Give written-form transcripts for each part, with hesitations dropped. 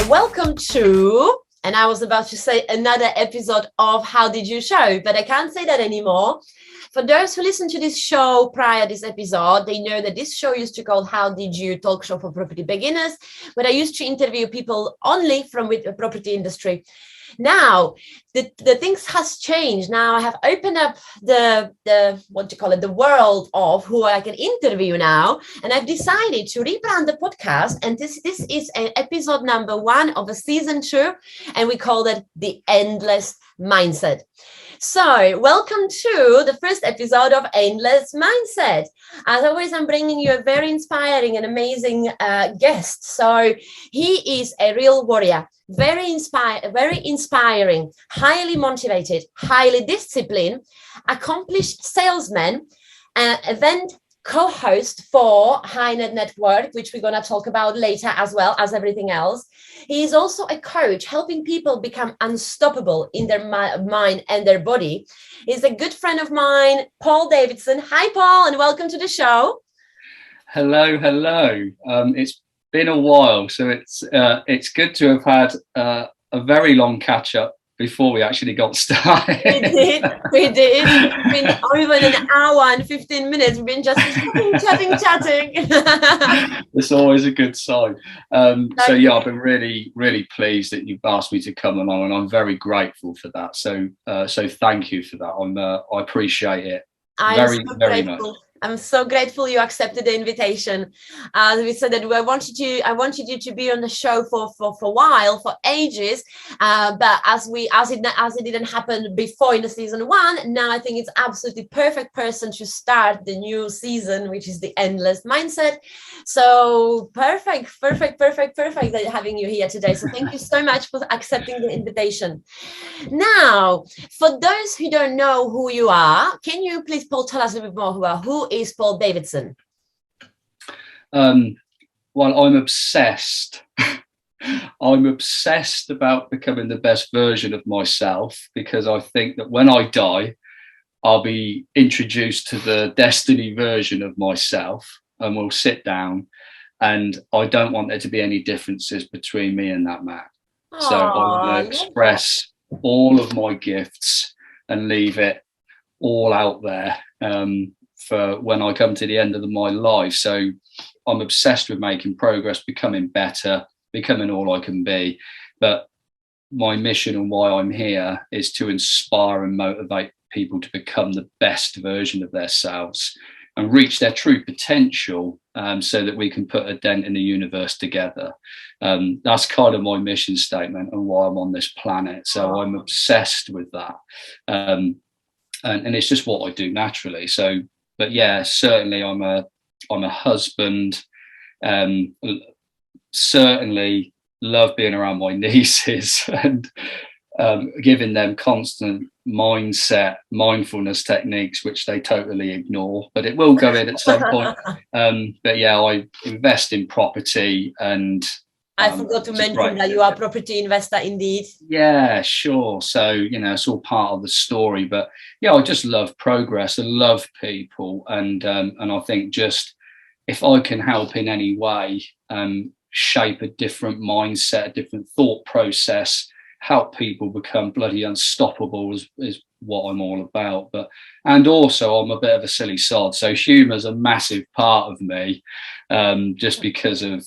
welcome to, and I was about to say another episode of How Did You Show, but I can't say that anymore. For those who listen to this show prior to this episode, they know that this show used to be called How Did You Talk Show for Property Beginners, where I used to interview people only from with the property industry. Now, the things has changed. Now I have opened up the world of who I can interview now, and I've decided to rebrand the podcast. And this is an episode number 1 of a season 2, and we call it The Endless Mindset. So welcome to the first episode of Endless Mindset. As always, I'm bringing you a very inspiring and amazing guest. So he is a real warrior, very inspiring, highly motivated, highly disciplined, accomplished salesman, event co-host for High Net Network, which we're going to talk about later, as well as everything else. He is also a coach, helping people become unstoppable in their mind and their body. He's a good friend of mine, Paul Davidson. Hi, Paul, and welcome to the show. Hello. It's been a while, so it's good to have had a very long catch up before we actually got started. We did. It's been over an hour and 15 minutes. We've been just chatting. It's always a good sign. So yeah, I've been really, really pleased that you've asked me to come along, and I'm very grateful for that. So thank you for that. I appreciate it very much. I'm so grateful you accepted the invitation. We said that I wanted you to be on the show for a while, for ages. But as it didn't happen before in the season 1, now I think it's absolutely perfect person to start the new season, which is the Endless Mindset. So perfect having you here today. So thank you so much for accepting the invitation. Now, for those who don't know who you are, can you please, Paul, tell us a little bit more who is Paul Davidson? Well, I'm obsessed. I'm obsessed about becoming the best version of myself, because I think that when I die, I'll be introduced to the destiny version of myself, and we'll sit down, and I don't want there to be any differences between me and that man. So I want to express all of my gifts and leave it all out there for when I come to the end of my life. So I'm obsessed with making progress, becoming better, becoming all I can be. But my mission and why I'm here is to inspire and motivate people to become the best version of themselves and reach their true potential, so that we can put a dent in the universe together. That's kind of my mission statement and why I'm on this planet. So I'm obsessed with that. And it's just what I do naturally. So, but yeah, certainly I'm a husband. Certainly love being around my nieces and giving them constant mindfulness techniques, which they totally ignore, but it will go in at some point. But yeah, I invest in property, and I forgot to mention that you are a property investor indeed. Yeah, sure. So, it's all part of the story. But yeah, I just love progress. I love people. And I think just if I can help in any way, shape a different mindset, a different thought process, help people become bloody unstoppable is what I'm all about. And also I'm a bit of a silly sod. So humour's a massive part of me, just because of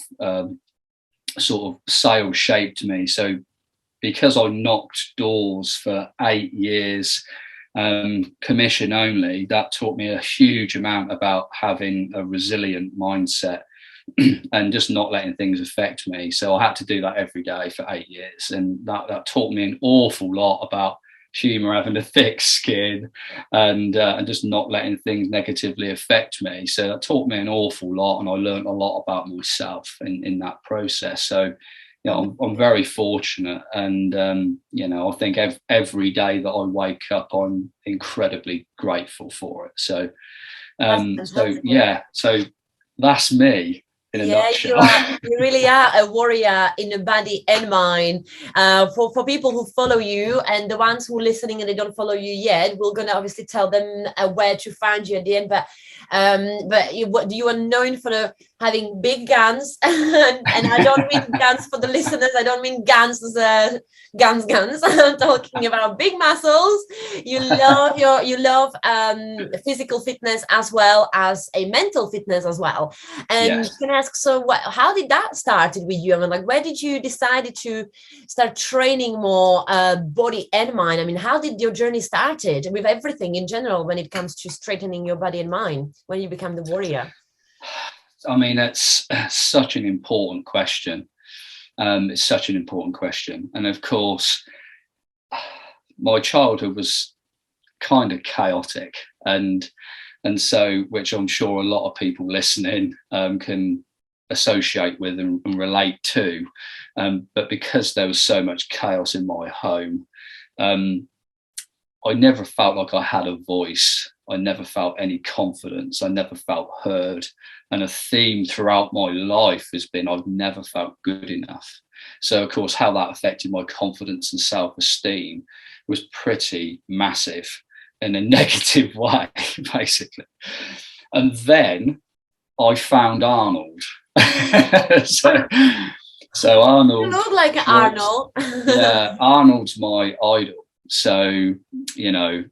sort of sales shaped me. So because I knocked doors for 8 years, commission only, that taught me a huge amount about having a resilient mindset and just not letting things affect me. So I had to do that every day for 8 years, and that taught me an awful lot about humour, having a thick skin, and just not letting things negatively affect me. So that taught me an awful lot, and I learned a lot about myself in that process. So I'm very fortunate, and I think every day that I wake up, I'm incredibly grateful for it. So so that's me. You really are a warrior in a body and mind. For people who follow you, and the ones who are listening and they don't follow you yet, we're going to obviously tell them where to find you at the end. But But you are known for having big guns, and I don't mean guns for the listeners. I don't mean guns as guns. I'm talking about big muscles. You love physical fitness as well as a mental fitness as well. And Yes. can I ask, so how did that started with you? I mean, like, where did you decide to start training more body and mind? I mean, how did your journey started with everything in general when it comes to straightening your body and mind when you become the warrior? I mean, it's such an important question. It's such an important question. And of course, my childhood was kind of chaotic, and so, which I'm sure a lot of people listening can associate with and relate to. But because there was so much chaos in my home, I never felt like I had a voice. I never felt any confidence. I never felt heard. And a theme throughout my life has been I've never felt good enough. So, of course, how that affected my confidence and self-esteem was pretty massive in a negative way, basically. And then I found Arnold. so Arnold. You look like Arnold. Yeah, Arnold's my idol. So, you know,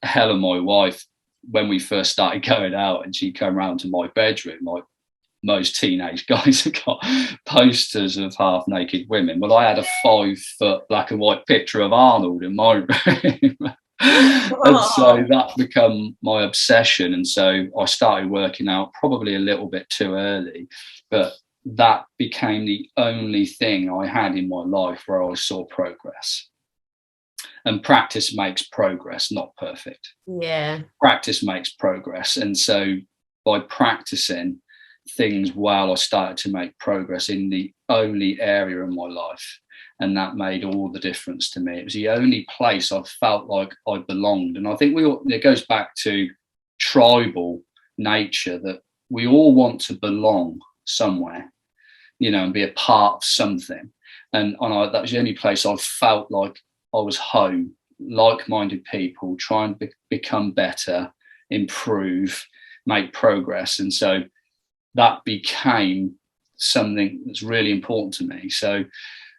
Helen, my wife, when we first started going out and she came round to my bedroom, like most teenage guys have got posters of half naked women. Well, I had a 5 foot black and white picture of Arnold in my room. And so that became my obsession. And so I started working out probably a little bit too early, but that became the only thing I had in my life where I saw progress. And practice makes progress, not perfect. Yeah. Practice makes progress. And so by practicing things well, I started to make progress in the only area in my life. And that made all the difference to me. It was the only place I felt like I belonged. And I think it goes back to tribal nature, that we all want to belong somewhere, you know, and be a part of something. And that was the only place I felt like I was home, like-minded people, try and become better, improve, make progress. And so that became something that's really important to me. So,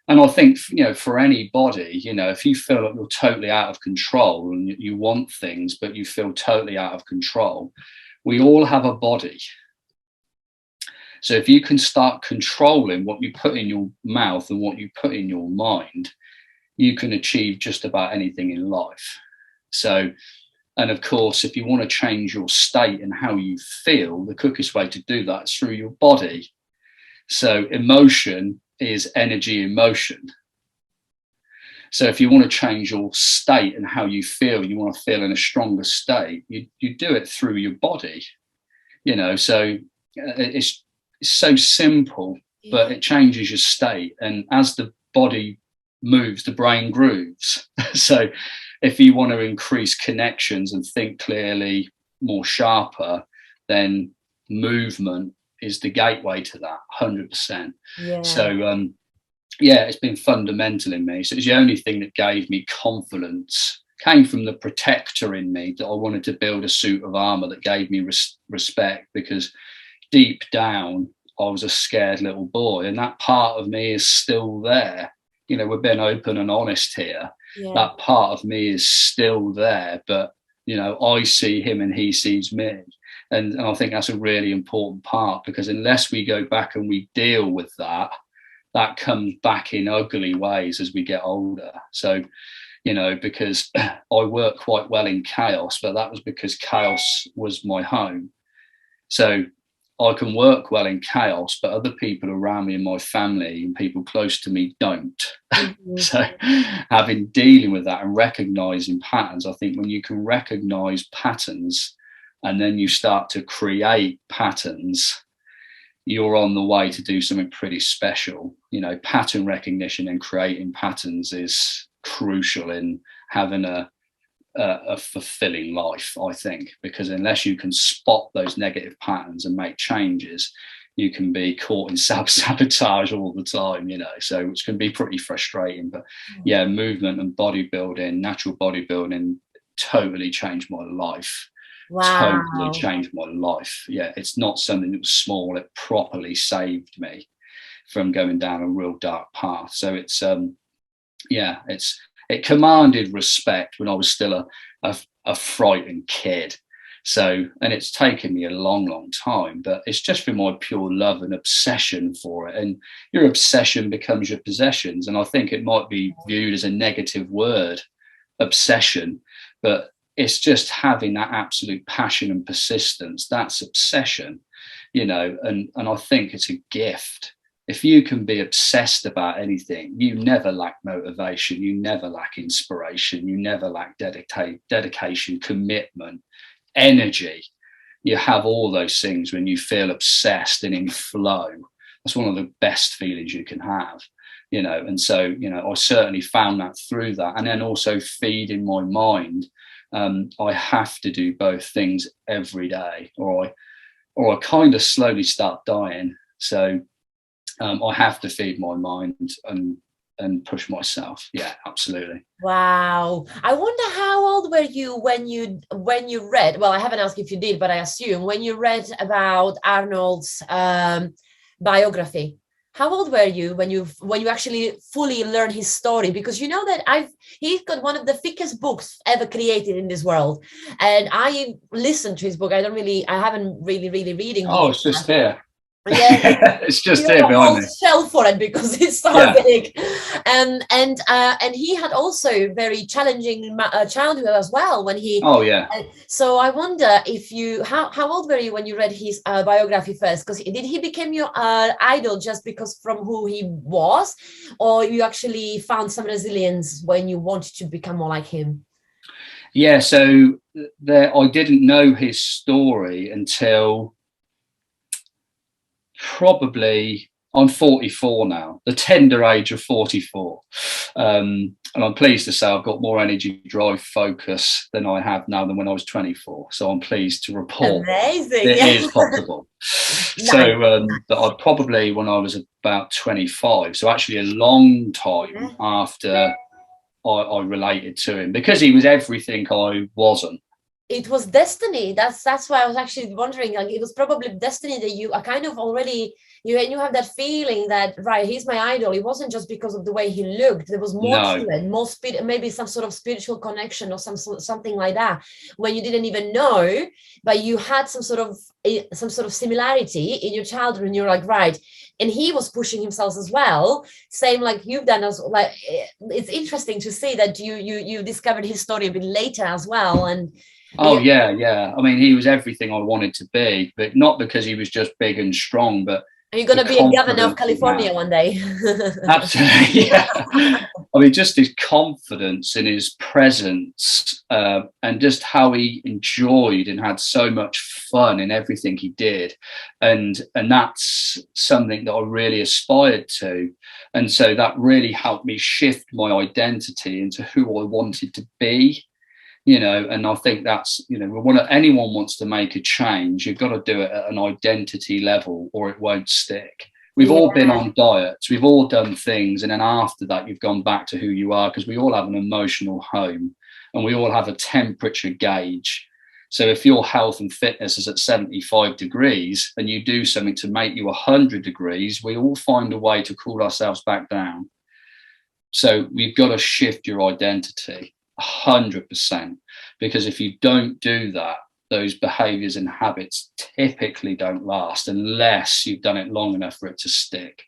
and I think, you know, for anybody, you know, if you feel like you're totally out of control and you want things, but you feel totally out of control, we all have a body. So if you can start controlling what you put in your mouth and what you put in your mind, you can achieve just about anything in life. So, and of course, if you want to change your state and how you feel, the quickest way to do that is through your body. So emotion is energy in motion. So if you want to change your state and how you feel, you want to feel in a stronger state, you do it through your body, you know. So it's so simple, but it changes your state. And as the body moves, the brain grooves. So if you want to increase connections and think clearly, more sharper, then movement is the gateway to that, 100%. Yeah. So yeah, it's been fundamental in me. So it's the only thing that gave me confidence, came from the protector in me, that I wanted to build a suit of armor that gave me respect, because deep down I was a scared little boy, and that part of me is still there. You know, we're being open and honest here. Yeah. That part of me is still there, but, you know, I see him and he sees me. And I think that's a really important part, because unless we go back and we deal with that, that comes back in ugly ways as we get older. So, you know, because I work quite well in chaos, but that was because chaos was my home. So I can work well in chaos, but other people around me in my family and people close to me don't. Mm-hmm. So dealing with that and recognizing patterns, I think when you can recognize patterns and then you start to create patterns, you're on the way to do something pretty special. You know, pattern recognition and creating patterns is crucial in having a fulfilling life, I think, because unless you can spot those negative patterns and make changes, you can be caught in self-sabotage all the time, you know, so which can be pretty frustrating. But yeah, movement and bodybuilding, natural bodybuilding totally changed my life. totally Wow. changed my life. Yeah, it's not something that was small. It properly saved me from going down a real dark path. So it's it commanded respect when I was still a frightened kid. So, and it's taken me a long time, but it's just been my pure love and obsession for it. And your obsession becomes your possessions. And I think it might be viewed as a negative word, obsession, but it's just having that absolute passion and persistence. That's obsession, and I think it's a gift. If you can be obsessed about anything, you never lack motivation, you never lack inspiration, you never lack dedication, commitment, energy. You have all those things when you feel obsessed and in flow. That's one of the best feelings you can have, and so I certainly found that through that. And then also feeding my mind. I have to do both things every day, or I kind of slowly start dying. So I have to feed my mind and push myself. Yeah, absolutely. Wow. I wonder how old were you when you read, well, I haven't asked if you did, but I assume when you read about Arnold's biography. How old were you when you actually fully learned his story? Because you know that he's got one of the thickest books ever created in this world. And I listened to his book. I haven't really reading books. Oh, it's just here. Yeah, it's just you here have a behind whole me. shelf for it because it's so big. And he had also very challenging childhood as well when he. Oh yeah. So I wonder if how old were you when you read his biography first? Because did he become your idol just because from who he was, or you actually found some resilience when you wanted to become more like him? Yeah. So I didn't know his story until probably I'm 44 now, the tender age of 44. And I'm pleased to say I've got more energy, drive, focus than I have now than when I was 24. So I'm pleased to report Amazing. it is possible. So but I probably, when I was about 25, so actually a long time after I related to him, because he was everything I wasn't. It was destiny. That's why I was actually wondering. Like, it was probably destiny that you are kind of already you have that feeling that, right, he's my idol. It wasn't just because of the way he looked. There was more to it, more speed, maybe some sort of spiritual connection or something like that, when you didn't even know, but you had some sort of similarity in your childhood, and you're like, right. And he was pushing himself as well, same like you've done. As like, it's interesting to see that you discovered his story a bit later as well. And oh yeah. I mean, he was everything I wanted to be, but not because he was just big and strong, but are you going to be a governor of California one day? Absolutely, yeah. I mean, just his confidence in his presence, and just how he enjoyed and had so much fun in everything he did, and that's something that I really aspired to, and so that really helped me shift my identity into who I wanted to be. And I think that's, anyone wants to make a change, you've got to do it at an identity level or it won't stick. We've all been on diets, we've all done things, and then after that you've gone back to who you are, because we all have an emotional home and we all have a temperature gauge. So if your health and fitness is at 75 degrees and you do something to make you 100 degrees, we all find a way to cool ourselves back down. So we've got to shift your identity 100%, because if you don't do that, those behaviors and habits typically don't last unless you've done it long enough for it to stick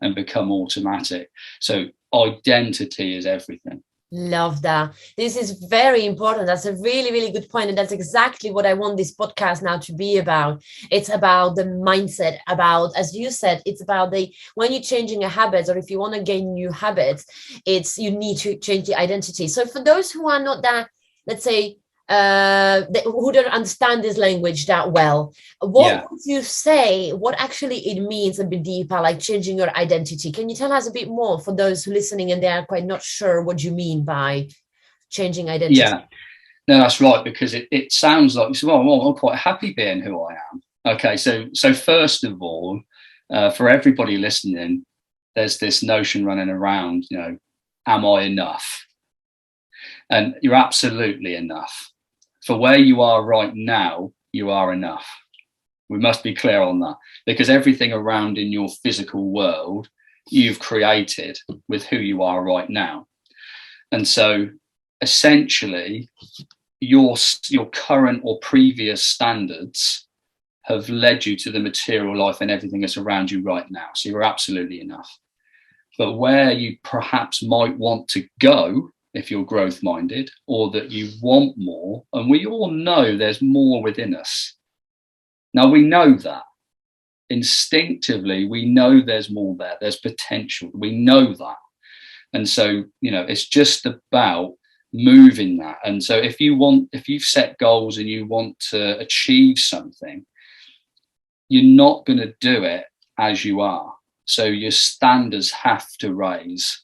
and become automatic. So identity is everything. Love that. This is very important. That's a really, really good point. And that's exactly what I want this podcast now to be about. It's about the mindset, about, as you said, it's about when you're changing a habit, or if you want to gain new habits, you need to change the identity. So for those who are not that, let's say, who don't understand this language that well, what would you say, what actually it means a bit deeper, like changing your identity? Can you tell us a bit more for those who are listening and they are quite not sure what you mean by changing identity? Yeah, no, that's right, because it sounds like, well, I'm quite happy being who I am. Okay, so first of all, for everybody listening, there's this notion running around, am I enough? And you're absolutely enough. for where you are right now, you are enough. We must be clear on that, because everything around in your physical world you've created with who you are right now. And so essentially your current or previous standards have led you to the material life and everything that's around you right now. So you're absolutely enough. But where you perhaps might want to go, if you're growth minded, or that you want more, and we all know there's more within us. Now we know that instinctively, we know there's more there, there's potential, we know that. And so, you know, it's just about moving that. And so if you've set goals and you want to achieve something, you're not going to do it as you are. So your standards have to raise.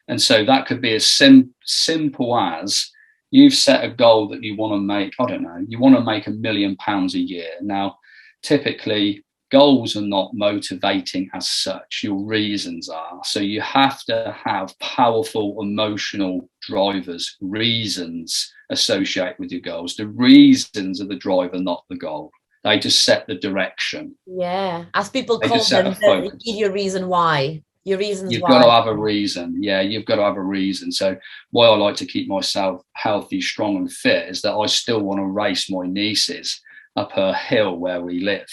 And so that could be as simple as you've set a goal that you want to make, I don't know, you want to make £1 million a year. Now, typically, goals are not motivating as such. Your reasons are. So you have to have powerful emotional drivers, reasons associated with your goals. The reasons are the driver, not the goal. They just set the direction. Yeah, as people call them, they give you a reason why. Your reasons you've why. got to have a reason. Yeah, you've got to have a reason. So why I like to keep myself healthy, strong and fit is that I still want to race my nieces up her hill where we live.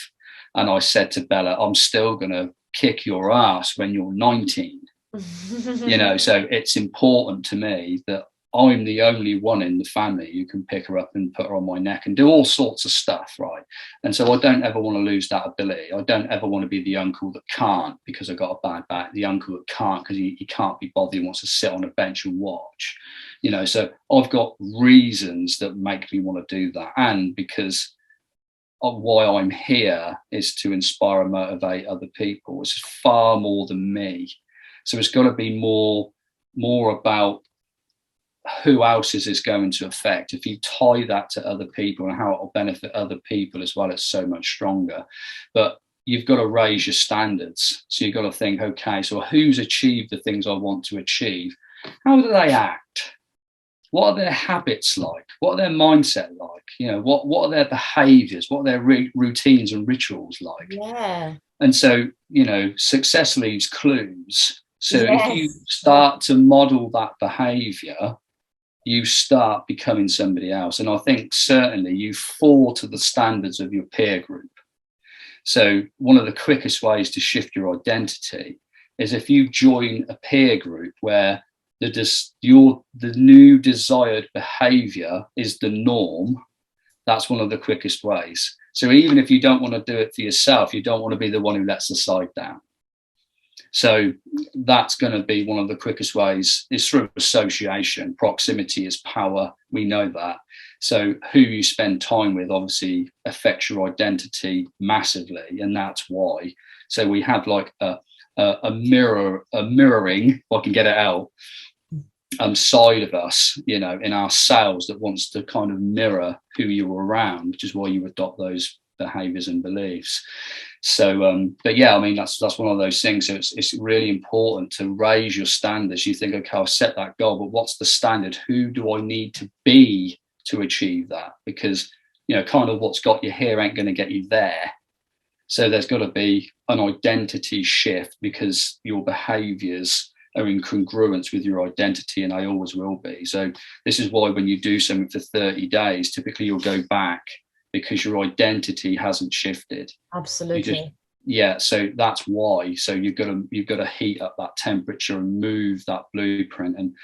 And I said to Bella, I'm still going to kick your ass when you're 19. You know, so it's important to me that I'm the only one in the family who can pick her up and put her on my neck and do all sorts of stuff, right? And so I don't ever want to lose that ability. I don't ever want to be the uncle that can't because I got a bad back, the uncle that can't because he can't be bothered, he wants to sit on a bench and watch. You know, so I've got reasons that make me want to do that. And because of why I'm here is to inspire and motivate other people. It's far more than me. So it's got to be more about who else is this going to affect. If you tie that to other people and how it will benefit other people as well, it's so much stronger. But you've got to raise your standards. So you've got to think, okay, so who's achieved the things I want to achieve? How do they act? What are their habits like? What are their mindset like? You know, what are their behaviors? What are their routines and rituals like? Yeah. And so, you know, success leaves clues. So if you start to model that behavior, you start becoming somebody else. And I think certainly you fall to the standards of your peer group. So one of the quickest ways to shift your identity is if you join a peer group where the new desired behavior is the norm. That's one of the quickest ways. So even if you don't want to do it for yourself, you don't want to be the one who lets the side down. So that's going to be one of the quickest ways is through association. Proximity is power. We know that. So who you spend time with obviously affects your identity massively. And that's why. So we have like a mirroring, if I can get it out, side of us, you know, in ourselves that wants to kind of mirror who you're around, which is why you adopt those behaviors and beliefs. So but yeah, I mean that's one of those things. So it's really important to raise your standards. You think, okay, I'll set that goal, but what's the standard? Who do I need to be to achieve that? Because, you know, kind of what's got you here ain't going to get you there. So there's got to be an identity shift because your behaviors are in congruence with your identity, and they always will be. So this is why when you do something for 30 days, typically you'll go back because your identity hasn't shifted. Absolutely. So that's why. So you've got to heat up that temperature and move that blueprint.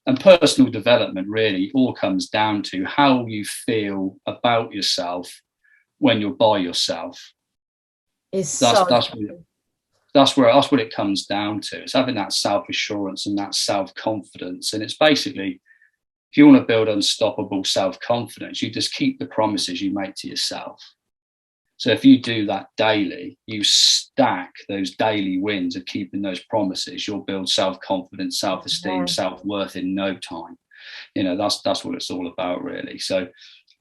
And personal development really all comes down to how you feel about yourself when you're by yourself. That's what it comes down to. It's having that self-assurance and that self-confidence. And it's basically, if you want to build unstoppable self-confidence, you just keep the promises you make to yourself. So if you do that daily, you stack those daily wins of keeping those promises, you'll build self-confidence, self-esteem, self-worth in no time. You know, that's what it's all about, really. So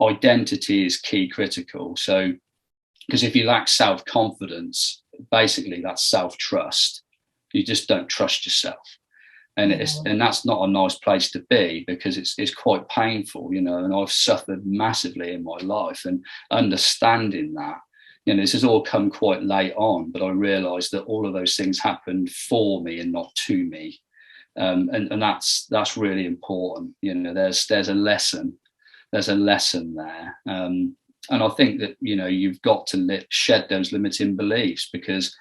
identity is key critical. So because if you lack self-confidence, basically that's self-trust. You just don't trust yourself. And Yeah. and that's not a nice place to be, because it's quite painful, you know, and I've suffered massively in my life. And understanding that, you know, this has all come quite late on, but I realized that all of those things happened for me and not to me. And that's really important. You know, there's a lesson there. And I think that, you know, you've got to shed those limiting beliefs, because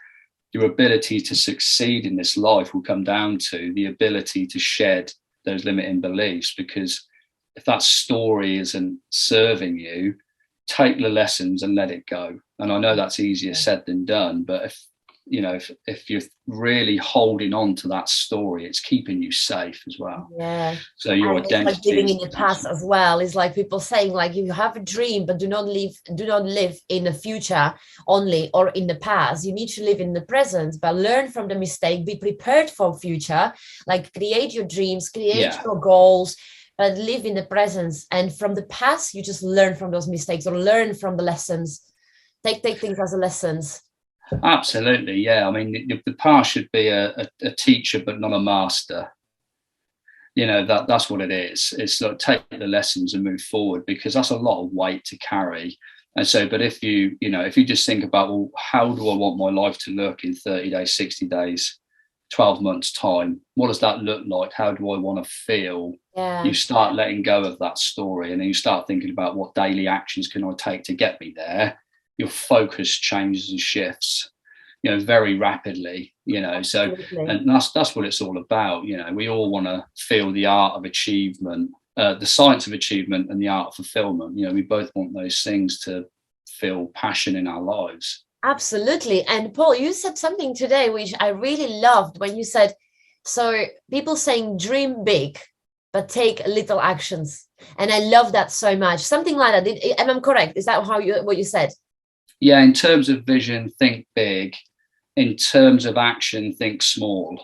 your ability to succeed in this life will come down to the ability to shed those limiting beliefs. Because if that story isn't serving you, take the lessons and let it go. And I know that's easier said than done, but if you know, if you're really holding on to that story, it's keeping you safe as well. Yeah. So your And identity, it's like living in the past as well. It's like people saying, like, you have a dream, but do not live in the future only, or in the past. You need to live in the present, but learn from the mistake, be prepared for future, like create your dreams, create your goals, but live in the present. And from the past, you just learn from those mistakes, or learn from the lessons. Take things as lessons. Absolutely, yeah. I mean, the past should be a teacher, but not a master. You know, that's what it is. It's like, take the lessons and move forward, because that's a lot of weight to carry. And so, but if you just think about, well, how do I want my life to look in 30 days, 60 days, 12 months time? What does that look like? How do I want to feel? Yeah. You start letting go of that story, and then you start thinking about, what daily actions can I take to get me there? Your focus changes and shifts, you know, very rapidly, you know. So, and that's what it's all about. You know, we all want to feel the art of achievement, the science of achievement, and the art of fulfillment. You know, we both want those things to feel passion in our lives. Absolutely. And Paul, you said something today which I really loved, when you said, so people saying dream big, but take little actions. And I love that so much. Something like that. Am I correct? Is that what you said? Yeah, in terms of vision, think big. In terms of action, think small.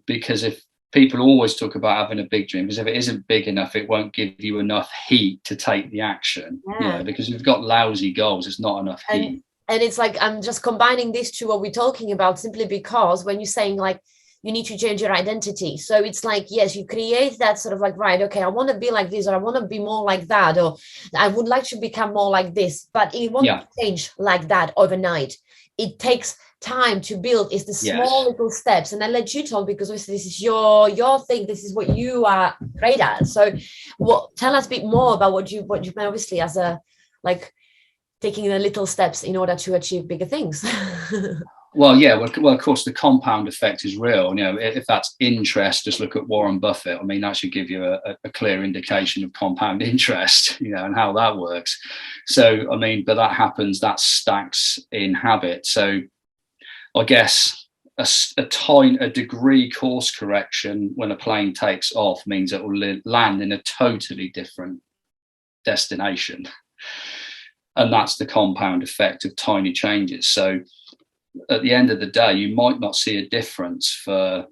Because if people always talk about having a big dream, because if it isn't big enough, it won't give you enough heat to take the action. Yeah. You know, because you've got lousy goals, it's not enough heat. And it's like, I'm just combining this to what we're talking about, simply because when you're saying, like, you need to change your identity. So it's like, yes, you create that sort of like, right, okay, I want to be like this, or I want to be more like that, or I would like to become more like this, but it won't change like that overnight. It takes time to build. It's the small little steps. And I let you talk, because this is your thing. This is what you are great at. So tell us a bit more about what you've been, obviously, as a, like, taking the little steps in order to achieve bigger things. Well, yeah. Well, of course, the compound effect is real. You know, if that's interest, just look at Warren Buffett. I mean, that should give you a clear indication of compound interest, you know, and how that works. So, I mean, but that happens, that stacks in habit. So I guess a degree course correction when a plane takes off means it will land in a totally different destination. And that's the compound effect of tiny changes. So at the end of the day, you might not see a difference for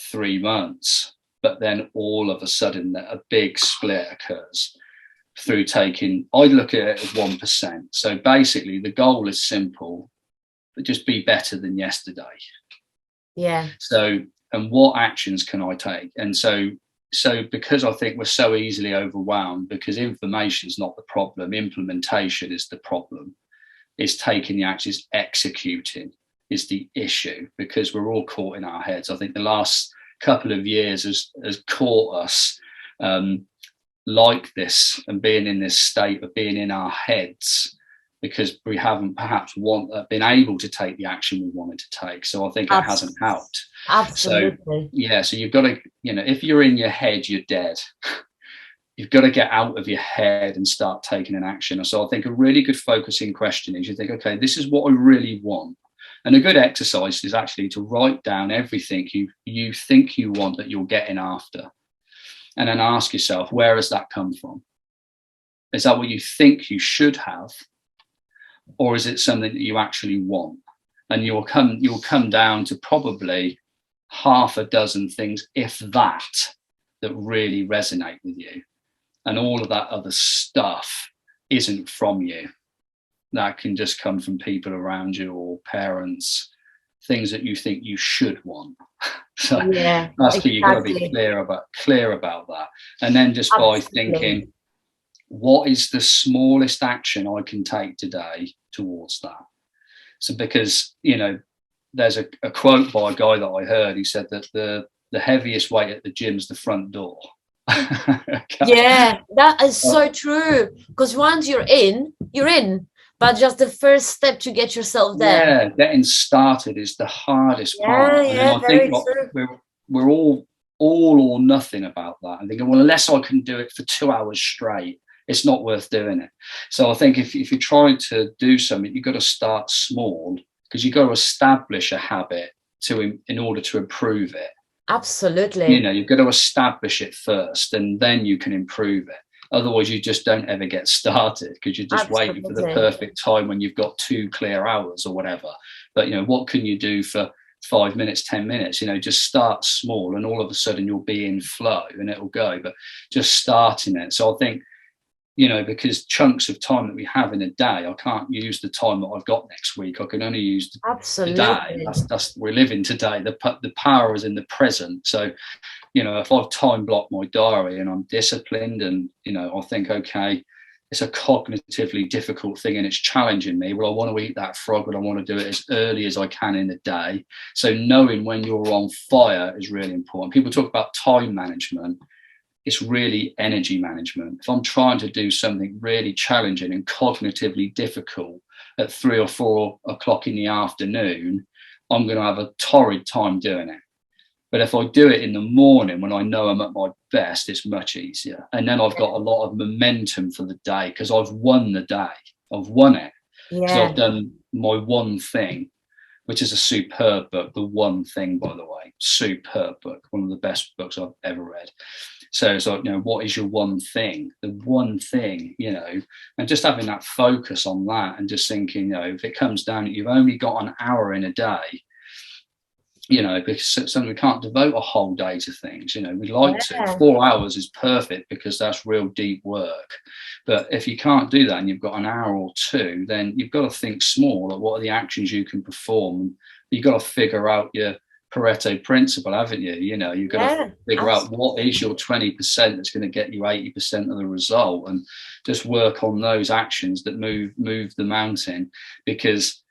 3 months, but then all of a sudden a big split occurs through taking, I look at it as 1%. So basically the goal is simple, but just be better than yesterday. Yeah. So, and what actions can I take? And so because I think we're so easily overwhelmed, because information is not the problem, implementation is the problem. Is taking the actions, executing is the issue, because we're all caught in our heads. I think the last couple of years has caught us like this, and being in this state of being in our heads, because we haven't perhaps been able to take the action we wanted to take. So I think it hasn't helped. Absolutely. So, so you've got to, you know, if you're in your head, you're dead. You've got to get out of your head and start taking an action. So I think a really good focusing question is, you think, okay, this is what I really want. And a good exercise is actually to write down everything you think you want that you're getting after. And then ask yourself, where has that come from? Is that what you think you should have? Or is it something that you actually want? And you'll come down to probably half a dozen things, if that really resonate with you. And all of that other stuff isn't from you. That can just come from people around you, or parents, things that you think you should want. So Yeah, that's key. You've got to be exactly. clear about that. And then just by thinking, what is the smallest action I can take today towards that? So because, you know, there's a quote by a guy that I heard. He said that the heaviest weight at the gym is the front door. Okay. Yeah, that is so true. Because once you're in, but just the first step to get yourself there. Yeah, getting started is the hardest part. Yeah, And I very think true. we're all or nothing about that. I'm thinking, well, unless I can do it for 2 hours straight, it's not worth doing it. So I think if you're trying to do something, you've got to start small, because you've got to establish a habit in order to improve it. Absolutely. You know, you've got to establish it first, and then you can improve it. Otherwise, you just don't ever get started, because you're just waiting for the perfect time when you've got 2 clear hours or whatever. But, you know, what can you do for 5 minutes, 10 minutes? You know, just start small, and all of a sudden you'll be in flow and it'll go. But just starting it. So I think, you know, because chunks of time that we have in a day, I can't use the time that I've got next week. I can only use the day. That's we're living today. The power is in the present. So, you know, if I've time blocked my diary and I'm disciplined, and, you know, I think, okay, it's a cognitively difficult thing and it's challenging me. Well, I want to eat that frog, but I want to do it as early as I can in the day. So knowing when you're on fire is really important. People talk about time management. It's really energy management. If I'm trying to do something really challenging and cognitively difficult at 3 or 4 o'clock in the afternoon, I'm going to have a torrid time doing it. But if I do it in the morning when I know I'm at my best, it's much easier. And then I've got a lot of momentum for the day, because I've won the day. I've won it because I've done my one thing, which is a superb book. The One Thing, by the way, superb book. One of the best books I've ever read. So it's like, you know, what is your one thing? The one thing, you know, and just having that focus on that, and just thinking, you know, if it comes down that you've only got an hour in a day, you know, because we can't devote a whole day to things, you know, we like to. 4 hours is perfect, because that's real deep work. But if you can't do that and you've got an hour or 2, then you've got to think small at what are the actions you can perform. You've got to figure out your Pareto principle, haven't you? You know, you've got to figure out what is your 20% that's going to get you 80% of the result, and just work on those actions that move the mountain, because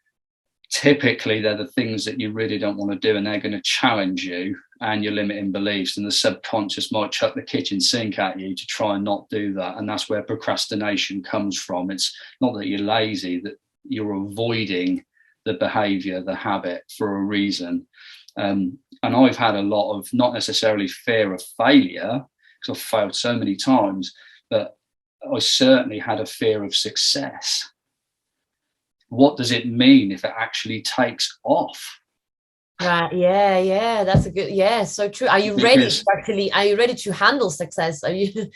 typically they're the things that you really don't want to do, and they're going to challenge you and your limiting beliefs, and the subconscious might chuck the kitchen sink at you to try and not do that. And that's where procrastination comes from. It's not that you're lazy, that you're avoiding the behavior, the habit, for a reason. And I've had a lot of, not necessarily fear of failure, because I've failed so many times, but I certainly had a fear of success. What does it mean if it actually takes off? Right. Yeah. That's a good. Yeah. So true. Are you ready to handle success? Are you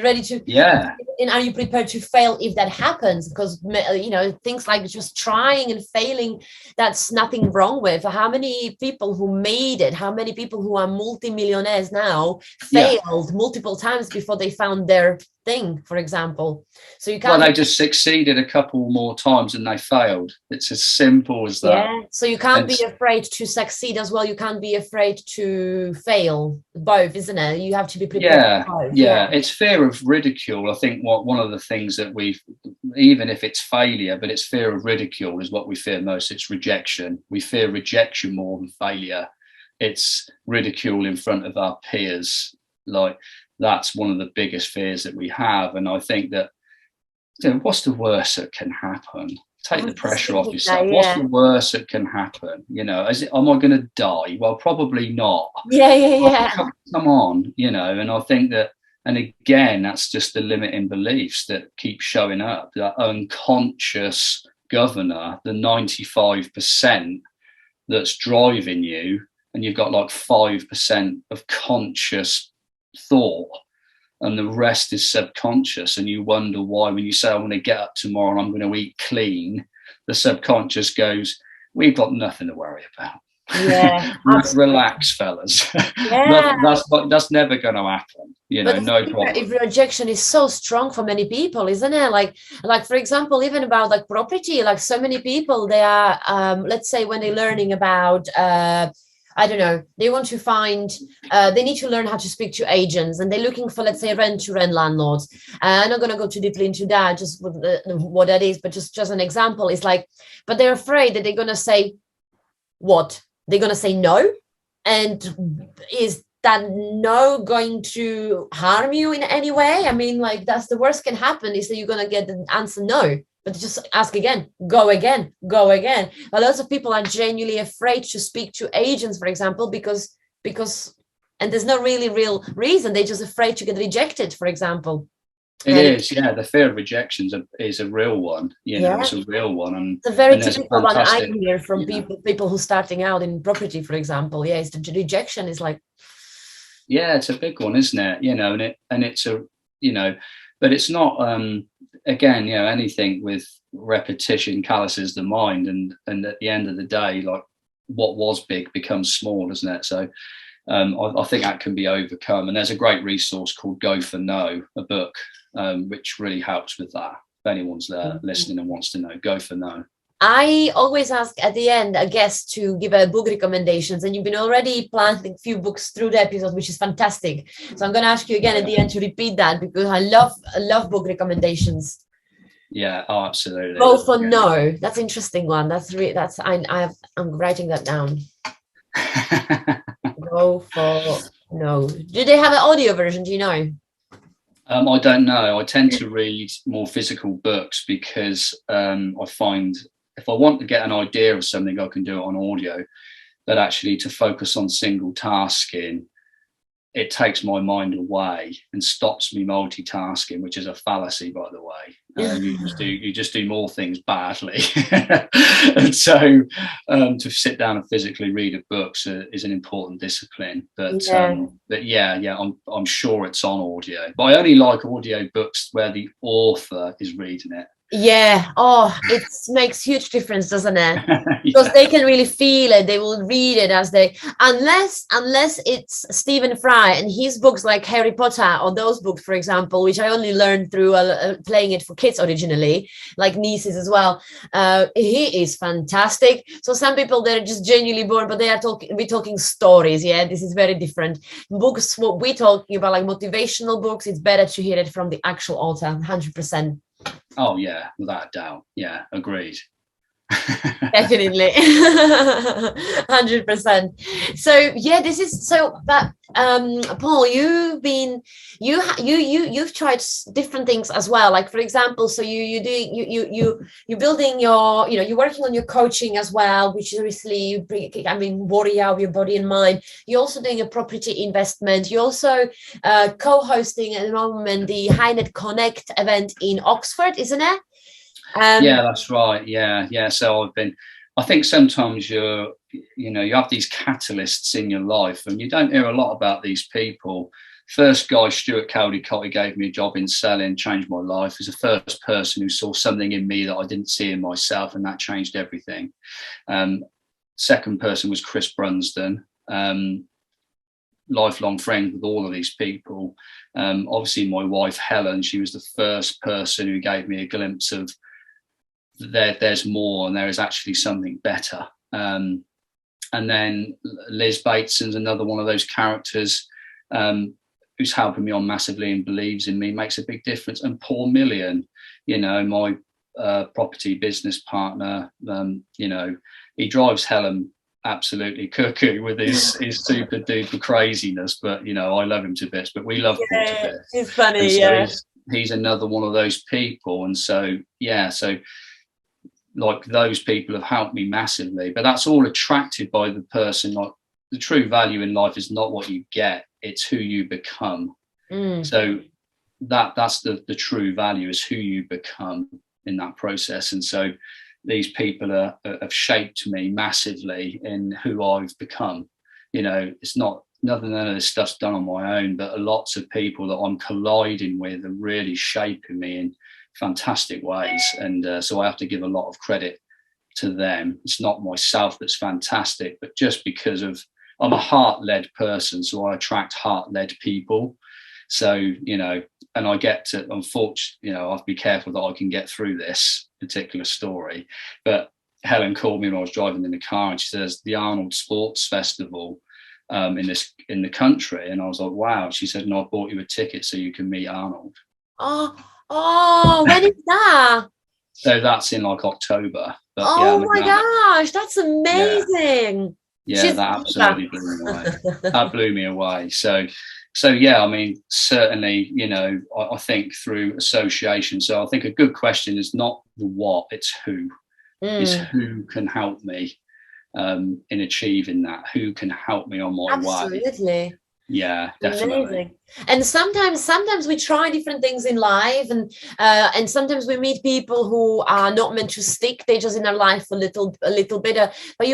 ready to? Yeah. And are you prepared to fail if that happens? Because, you know, things like just trying and failing, that's nothing wrong with. How many people who made it? How many people who are multimillionaires now failed multiple times before they found their thing, for example? So you can't. Well, they just succeeded a couple more times and they failed. It's as simple as that. Yeah. So you can't be afraid to succeed as well. You can't be afraid to fail. Both, isn't it? You have to be prepared for both. Yeah. It's fear of ridicule. I think one of the things that even if it's failure, but it's fear of ridicule is what we fear most. It's rejection. We fear rejection more than failure. It's ridicule in front of our peers. Like, that's one of the biggest fears that we have. And I think that, you know, what's the worst that can happen? Take the pressure off yourself. What's the worst that can happen? You know, am I going to die? Well, probably not. Yeah. Come on, you know. And I think that, and again, that's just the limiting beliefs that keep showing up. That unconscious governor, the 95% that's driving you, and you've got like 5% of conscious thought, and the rest is subconscious. And you wonder why, when you say, I want to get up tomorrow and I'm going to eat clean, the subconscious goes, we've got nothing to worry about. Yeah. Relax, fellas. That's never going to happen. But no problem. if rejection is so strong for many people, isn't it? Like for example, even about like property, like so many people, they are, let's say when they're learning about, I don't know, they want to find, they need to learn how to speak to agents, and they're looking for, let's say, rent-to-rent landlords. I'm not going to go too deeply into that, just what that is, but just an example is like, but they're afraid that they're going to say what? They're going to say no. And is that no going to harm you in any way? I mean, like, that's the worst can happen is that you're going to get the answer no. But just ask again, go again, go again. A lot of people are genuinely afraid to speak to agents, for example, because and there's no really real reason. They're just afraid to get rejected, for example. It is, yeah. The fear of rejection is a real one. It's a real one, and it's a very typical one I hear from people who are starting out in property, for example. Yeah, it's the rejection is like. Yeah, it's a big one, isn't it? And it's a, but it's not. Again, anything with repetition calluses the mind, and at the end of the day, like what was big becomes small, doesn't it? So. I think that can be overcome, and there's a great resource called Go for No, a book which really helps with that. If anyone's there listening and wants to know, Go for No. I always ask at the end a guest to give a book recommendations, and you've been already planting a few books through the episode, which is fantastic. So I'm going to ask you again at the end to repeat that, because I love book recommendations. Yeah, oh, absolutely. Go for No. That's an interesting one. I'm writing that down. Go for No. Do they have an audio version? Do you know? I don't know. I tend to read more physical books because I find if I want to get an idea of something, I can do it on audio. But actually, to focus on single tasking, it takes my mind away and stops me multitasking, which is a fallacy, by the way. You just do more things badly. And so to sit down and physically read a book is an important discipline. But I'm sure it's on audio. But I only like audio books where the author is reading it. Yeah. Oh, it makes huge difference, doesn't it? Because they can really feel it. They will read it as they, unless it's Stephen Fry and his books like Harry Potter or those books, for example, which I only learned through playing it for kids originally, like nieces as well. He is fantastic. So some people, they're just genuinely bored, but we're talking stories. Yeah, this is very different. Books, what we're talking about, like motivational books, it's better to hear it from the actual author, 100%. Oh yeah, without a doubt. Yeah, agreed. Definitely. 100%. So yeah, this is so, but Paul, you've tried different things as well, like for example, so you're building your, you're working on your coaching as well, which is obviously warrior of your body and mind. You're also doing a property investment. You're also co-hosting at the moment the HighNet Connect event in Oxford, isn't it? Yeah, that's right. Yeah. So I think sometimes you have these catalysts in your life, and you don't hear a lot about these people. First guy, Stuart Caldicott, who gave me a job in selling, changed my life. He's the first person who saw something in me that I didn't see in myself, and that changed everything. Second person was Chris Brunsden, lifelong friend with all of these people. Obviously, my wife, Helen, she was the first person who gave me a glimpse of there's more and there is actually something better. And then Liz Bateson's another one of those characters who's helping me on massively and believes in me, makes a big difference. And Paul Million, my property business partner, he drives Helen absolutely cuckoo with his super duper craziness, but I love him to bits, but we love Paul to bits. He's funny. So he's another one of those people. And so like those people have helped me massively, but that's all attracted by the person. Like the true value in life is not what you get, it's who you become. So that's the true value, is who you become in that process. And so these people have shaped me massively in who I've become. It's not none of this stuff's done on my own, but lots of people that I'm colliding with are really shaping me in fantastic ways. And so I have to give a lot of credit to them. It's not myself that's fantastic, but just because I'm a heart-led person, so I attract heart-led people. So, and I get to, unfortunately, I have to be careful that I can get through this particular story. But Helen called me when I was driving in the car, and she says, the Arnold Sports Festival in the country. And I was like, wow. She said, no, I bought you a ticket so you can meet Arnold. Oh, when is that? So that's in like October. But my gosh, that's amazing. Yeah, that absolutely blew me away. That blew me away. So yeah, I mean, certainly, I think through association. So I think a good question is not the what, it's who. Is who can help me in achieving that? Who can help me on my way? Absolutely. Yeah, definitely. Amazing. And sometimes we try different things in life, and sometimes we meet people who are not meant to stick. They're just in our life a little bit. But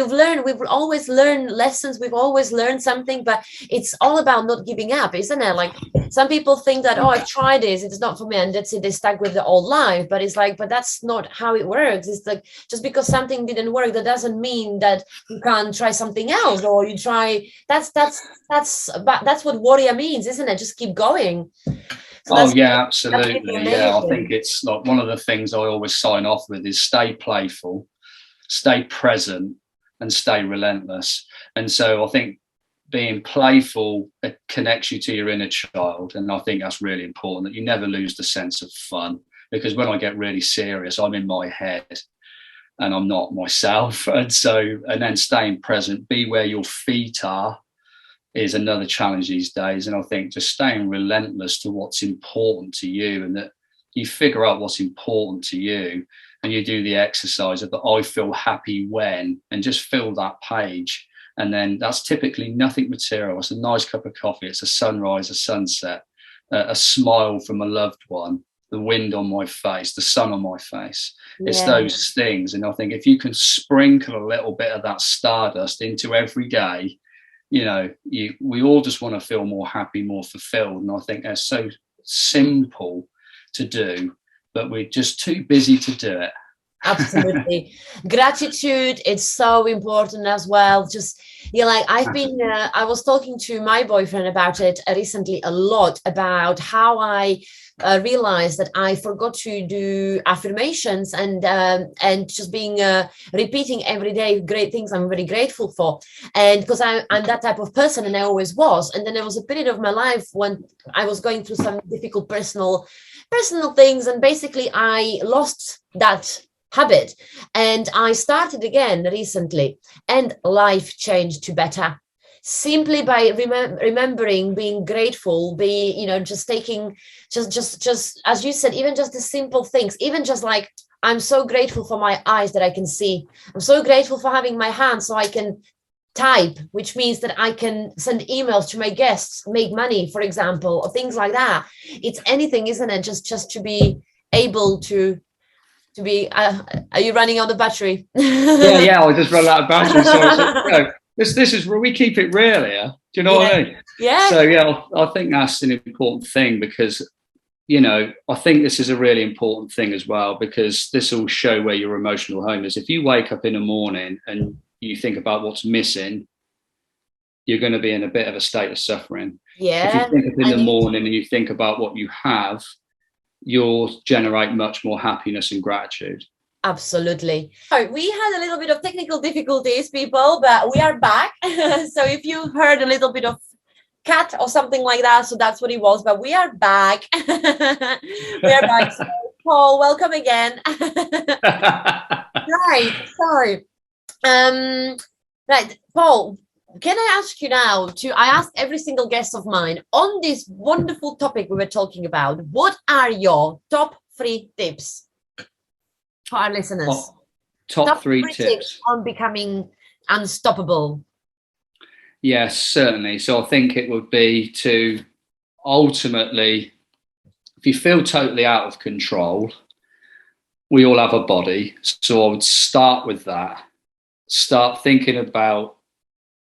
we've always learned lessons. We've always learned something. But it's all about not giving up, isn't it? Like some people think that, I've tried this, it's not for me, and that's it. They stuck with the old life. But it's like, but that's not how it works. It's like just because something didn't work, that doesn't mean that you can't try something else, or you try. That's what warrior means, isn't it? Just keep going. So yeah, absolutely. Yeah, I think it's like one of the things I always sign off with is stay playful, stay present, and stay relentless. And so I think being playful connects you to your inner child, and I think that's really important, that you never lose the sense of fun, because when I get really serious, I'm in my head and I'm not myself. And then staying present, be where your feet are, is another challenge these days. And I think just staying relentless to what's important to you, and that you figure out what's important to you, and you do the exercise of the I feel happy when, and just fill that page. And then that's typically nothing material. It's a nice cup of coffee, it's a sunrise, a sunset, a smile from a loved one, the wind on my face, the sun on my face. It's those things. And I think if you can sprinkle a little bit of that stardust into every day, we all just want to feel more happy, more fulfilled. And I think they're so simple to do, but we're just too busy to do it. Absolutely. Gratitude, it's so important as well. Just I was talking to my boyfriend about it recently a lot, about how I realized that I forgot to do affirmations and just being repeating every day great things I'm very grateful for. And because I'm that type of person, and I always was. And then there was a period of my life when I was going through some difficult personal things, and basically I lost that habit, and I started again recently, and life changed to better, simply by remembering, being grateful, just taking just as you said, even just the simple things, even just like, I'm so grateful for my eyes that I can see. I'm so grateful for having my hands so I can type, which means that I can send emails to my guests, make money, for example, or things like that. It's anything, isn't it? Just to be able to be are you running out of battery? yeah I just run out of battery. So this is where we keep it real here. Do you know what I mean? Yeah. So I think that's an important thing, because I think this is a really important thing as well, because this will show where your emotional home is. If you wake up in the morning and you think about what's missing, you're going to be in a bit of a state of suffering. If you think up in the morning and you think about what you have, you'll generate much more happiness and gratitude. Absolutely. So we had a little bit of technical difficulties, people, but we are back. So if you heard a little bit of cat or something like that, so that's what it was, but we are back. We are back. So, Paul, welcome again. Right. So right, Paul, can I ask you now I ask every single guest of mine on this wonderful topic we were talking about, what are your top 3 tips for our listeners? Top 3 tips on becoming unstoppable. Yes, certainly. So I think it would be to ultimately, if you feel totally out of control, we all have a body. So I would start with that. Start thinking about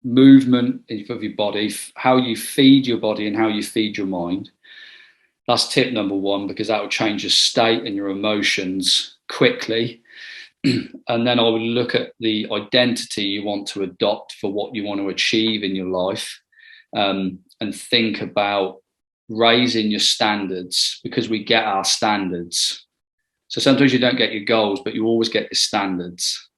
movement of your body, how you feed your body and how you feed your mind. That's tip number 1, because that will change your state and your emotions quickly. And then I would look at the identity you want to adopt for what you want to achieve in your life, and think about raising your standards, because we get our standards. So sometimes you don't get your goals, but you always get your standards.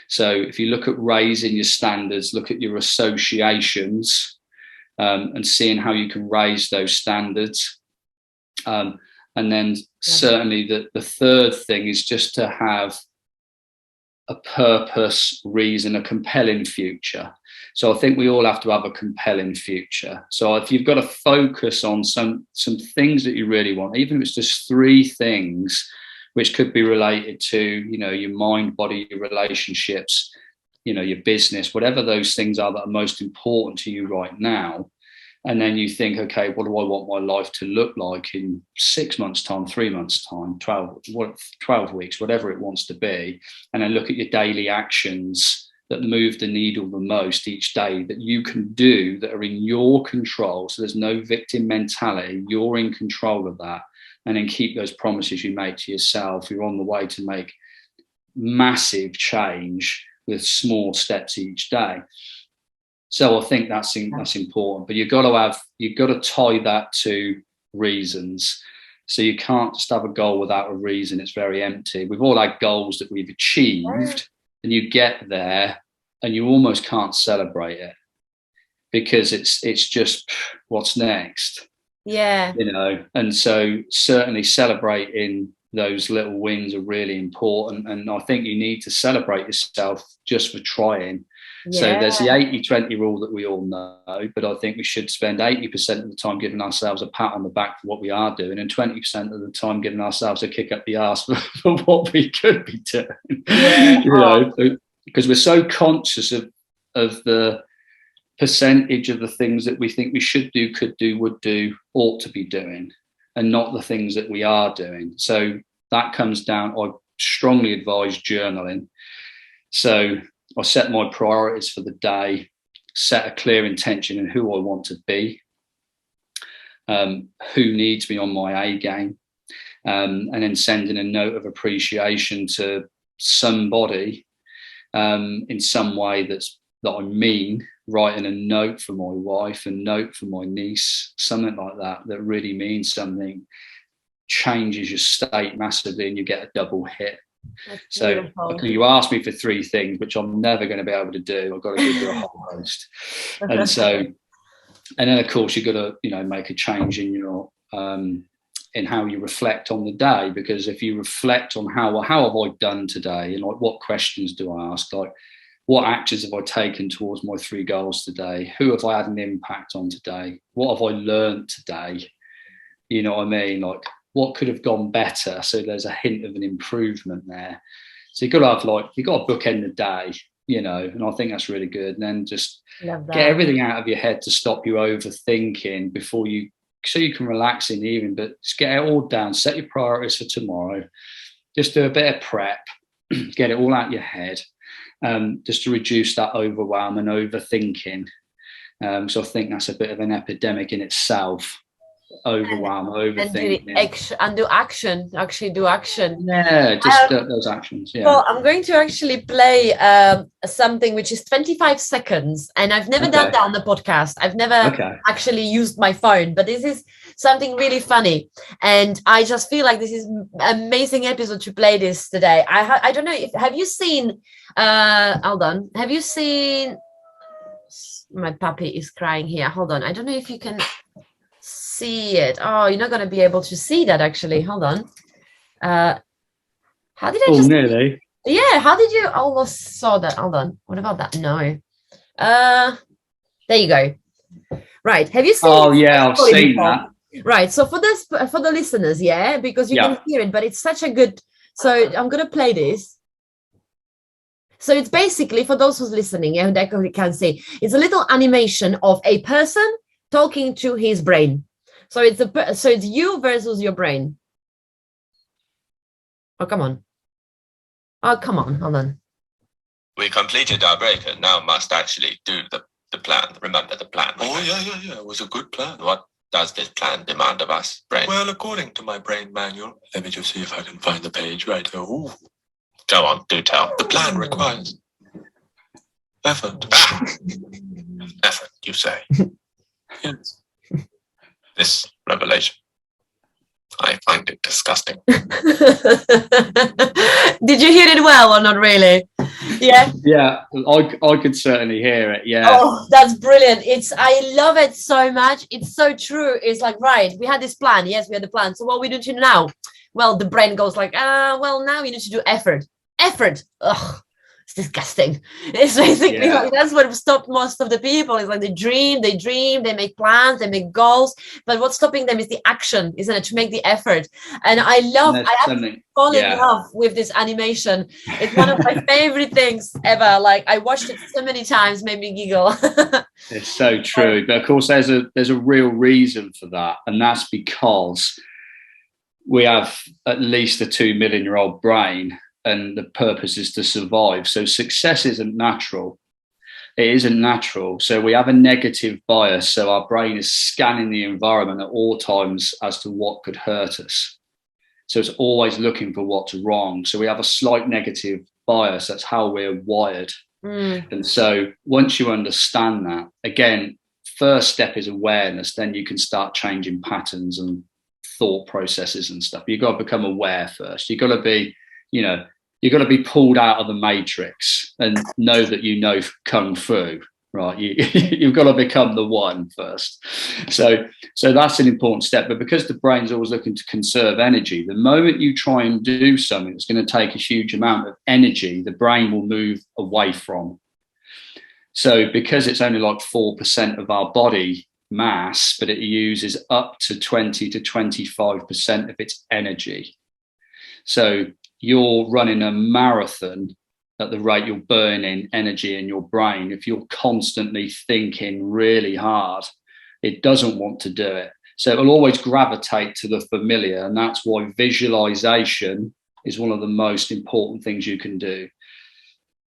So if you look at raising your standards, look at your associations, and seeing how you can raise those standards. And then certainly the third thing is just to have a purpose, reason, a compelling future. So I think we all have to have a compelling future. So if you've got to focus on some things that you really want, even if it's just 3 things, which could be related to, your mind, body, your relationships, your business, whatever those things are that are most important to you right now. And then you think, okay, what do I want my life to look like in 6 months' time, 3 months' time, 12 weeks, whatever it wants to be. And then look at your daily actions that move the needle the most each day that you can do, that are in your control. So there's no victim mentality. You're in control of that. And then keep those promises you make to yourself. You're on the way to make massive change with small steps each day. So I think that's important, but you've got to tie that to reasons. So you can't just have a goal without a reason. It's very empty. We've all had goals that we've achieved, and you get there and you almost can't celebrate it because it's just what's next. Yeah. And so certainly celebrating those little wins are really important. And I think you need to celebrate yourself just for trying. Yeah. So there's the 80-20 rule that we all know, but I think we should spend 80% of the time giving ourselves a pat on the back for what we are doing, and 20% of the time giving ourselves a kick up the arse for what we could be doing. Yeah. Because we're so conscious of the percentage of the things that we think we should do, could do, would do, ought to be doing, and not the things that we are doing. So that comes down, I strongly advise journaling. So I set my priorities for the day, set a clear intention in who I want to be, who needs me on my A game, and then sending a note of appreciation to somebody in some way that I mean, writing a note for my wife, a note for my niece, something like that really means something, changes your state massively, and you get a double hit. That's so beautiful. You asked me for 3 things, which I'm never going to be able to do. I've got to give you a whole host. And then of course you've got to, make a change in your, in how you reflect on the day, because if you reflect on how have I done today, and like what questions do I ask, like what actions have I taken towards my 3 goals today? Who have I had an impact on today? What have I learned today? You know what I mean? Like what could have gone better? So there's a hint of an improvement there. So you've got to have you've got to bookend the day, and I think that's really good. And then just get everything out of your head to stop you overthinking so you can relax in the evening, but just get it all down, set your priorities for tomorrow, just do a bit of prep, get it all out your head, just to reduce that overwhelm and overthinking. So I think that's a bit of an epidemic in itself. Overwhelm, overthinking, and do action. Yeah, just those actions. Yeah. Well, I'm going to actually play something which is 25 seconds, and I've never done that on the podcast. I've never actually used my phone, but this is something really funny, and I just feel like this is an amazing episode to play this today. I don't know if have you seen? Hold on. Have you seen? My puppy is crying here. Hold on. I don't know if you can see it. Oh, you're not going to be able to see that actually. Hold on. How did I just nearly. Yeah, how did you almost saw that? Hold on. What about that? No. There you go. Right. Have you seen I've seen that. Right. So for the listeners, because you can hear it, but it's such a good, so I'm gonna play this. So it's basically, for those who's listening, they can see, it's a little animation of a person talking to his brain. So it's you versus your brain. Oh, come on. Hold on. We completed our break and now must actually do the plan. Remember the plan. Oh, yeah. It was a good plan. What does this plan demand of us, brain? Well, according to my brain manual, let me just see if I can find the page right here. Ooh. Go on, do tell. The plan requires effort. Effort, you say? Yes. This revelation. I find it disgusting. Did you hear it well or not really? Yeah. Yeah, I could certainly hear it. Yeah. Oh, that's brilliant. I love it so much. It's so true. It's like, right, we had this plan. Yes, we had the plan. So what we do now? Well, the brain goes like, well, now you need to do effort. Ugh. It's disgusting. It's basically like that's what stopped most of the people. It's like they dream, they make plans, they make goals, but what's stopping them is the action, isn't it? To make the effort. And I fall in love with this animation. It's one of my favorite things ever. Like I watched it so many times, made me giggle. It's so true. But of course, there's a real reason for that, and that's because we have at least a 2 million-year-old brain. And the purpose is to survive. So success isn't natural. It isn't natural. So we have a negative bias. So our brain is scanning the environment at all times as to what could hurt us. So it's always looking for what's wrong. So we have a slight negative bias. That's how we're wired. And so once you understand that, again, first step is awareness. Then you can start changing patterns and thought processes and stuff. You've got to become aware first. You've got to be, you've got to be pulled out of the matrix and know that you know kung fu, right? You've got to become the one first. So that's an important step. But because the brain's always looking to conserve energy, the moment you try and do something that's going to take a huge amount of energy, the brain will move away from. So because it's only like 4% of our body mass, but it uses up to 20 to 25% of its energy. So you're running a marathon at the rate you're burning energy in your brain. If you're constantly thinking really hard, it doesn't want to do it. So it will always gravitate to the familiar. And that's why visualization is one of the most important things you can do.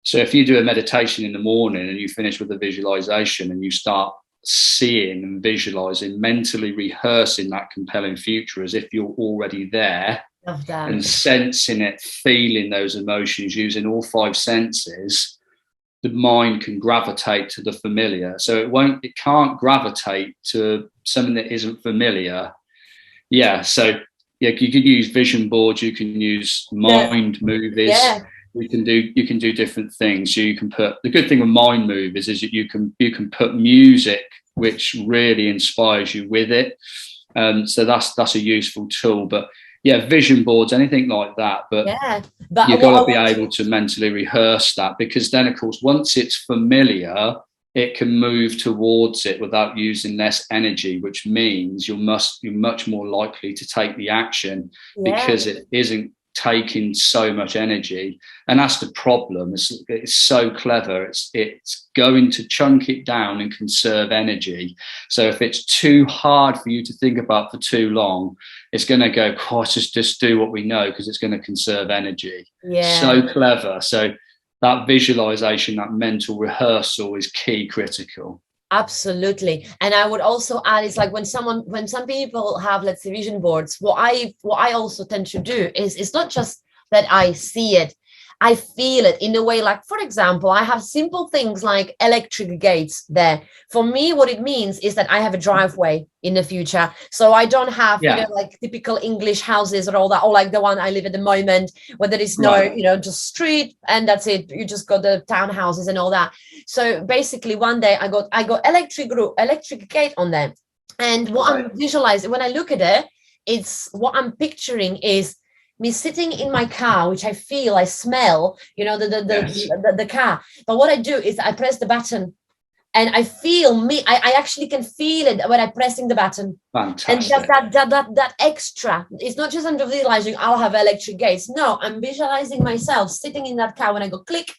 So if you do a meditation in the morning and you finish with a visualization and you start seeing and visualizing, mentally rehearsing that compelling future as if you're already there, and sensing it, feeling those emotions, using all 5 senses, the mind can gravitate to the familiar. So it can't gravitate to something that isn't familiar. So you could use vision boards, you can use mind movies. You can do different things. You can put, the good thing with mind movies is that you can put music which really inspires you with it. So that's a useful tool. But vision boards, anything like that. But you've got to be able to mentally rehearse that, because then, of course, once it's familiar, it can move towards it without using less energy, which means you're much more likely to take the action because it isn't taking so much energy. And that's the problem. It's so clever. It's going to chunk it down and conserve energy. So if it's too hard for you to think about for too long, it's going to go, just do what we know, because it's going to conserve energy. So clever. So that visualization, that mental rehearsal is key, critical. Absolutely. And I would also add, it's like when some people have, let's say, vision boards, what I also tend to do is, it's not just that I see it, I feel it in a way. Like, for example, I have simple things like electric gates there. For me, what it means is that I have a driveway in the future. So I don't have, like typical English houses or all that, or like the one I live at the moment, where there is no, just street and that's it. You just got the townhouses and all that. So basically one day I got electric gate on there. And what I'm visualizing when I look at it, it's what I'm picturing is me sitting in my car, which I feel, I smell, the car. But what I do is I press the button and I feel I actually can feel it when I'm pressing the button. Fantastic. And that extra, it's not just I'm visualizing I'll have electric gates. No, I'm visualizing myself sitting in that car when I go click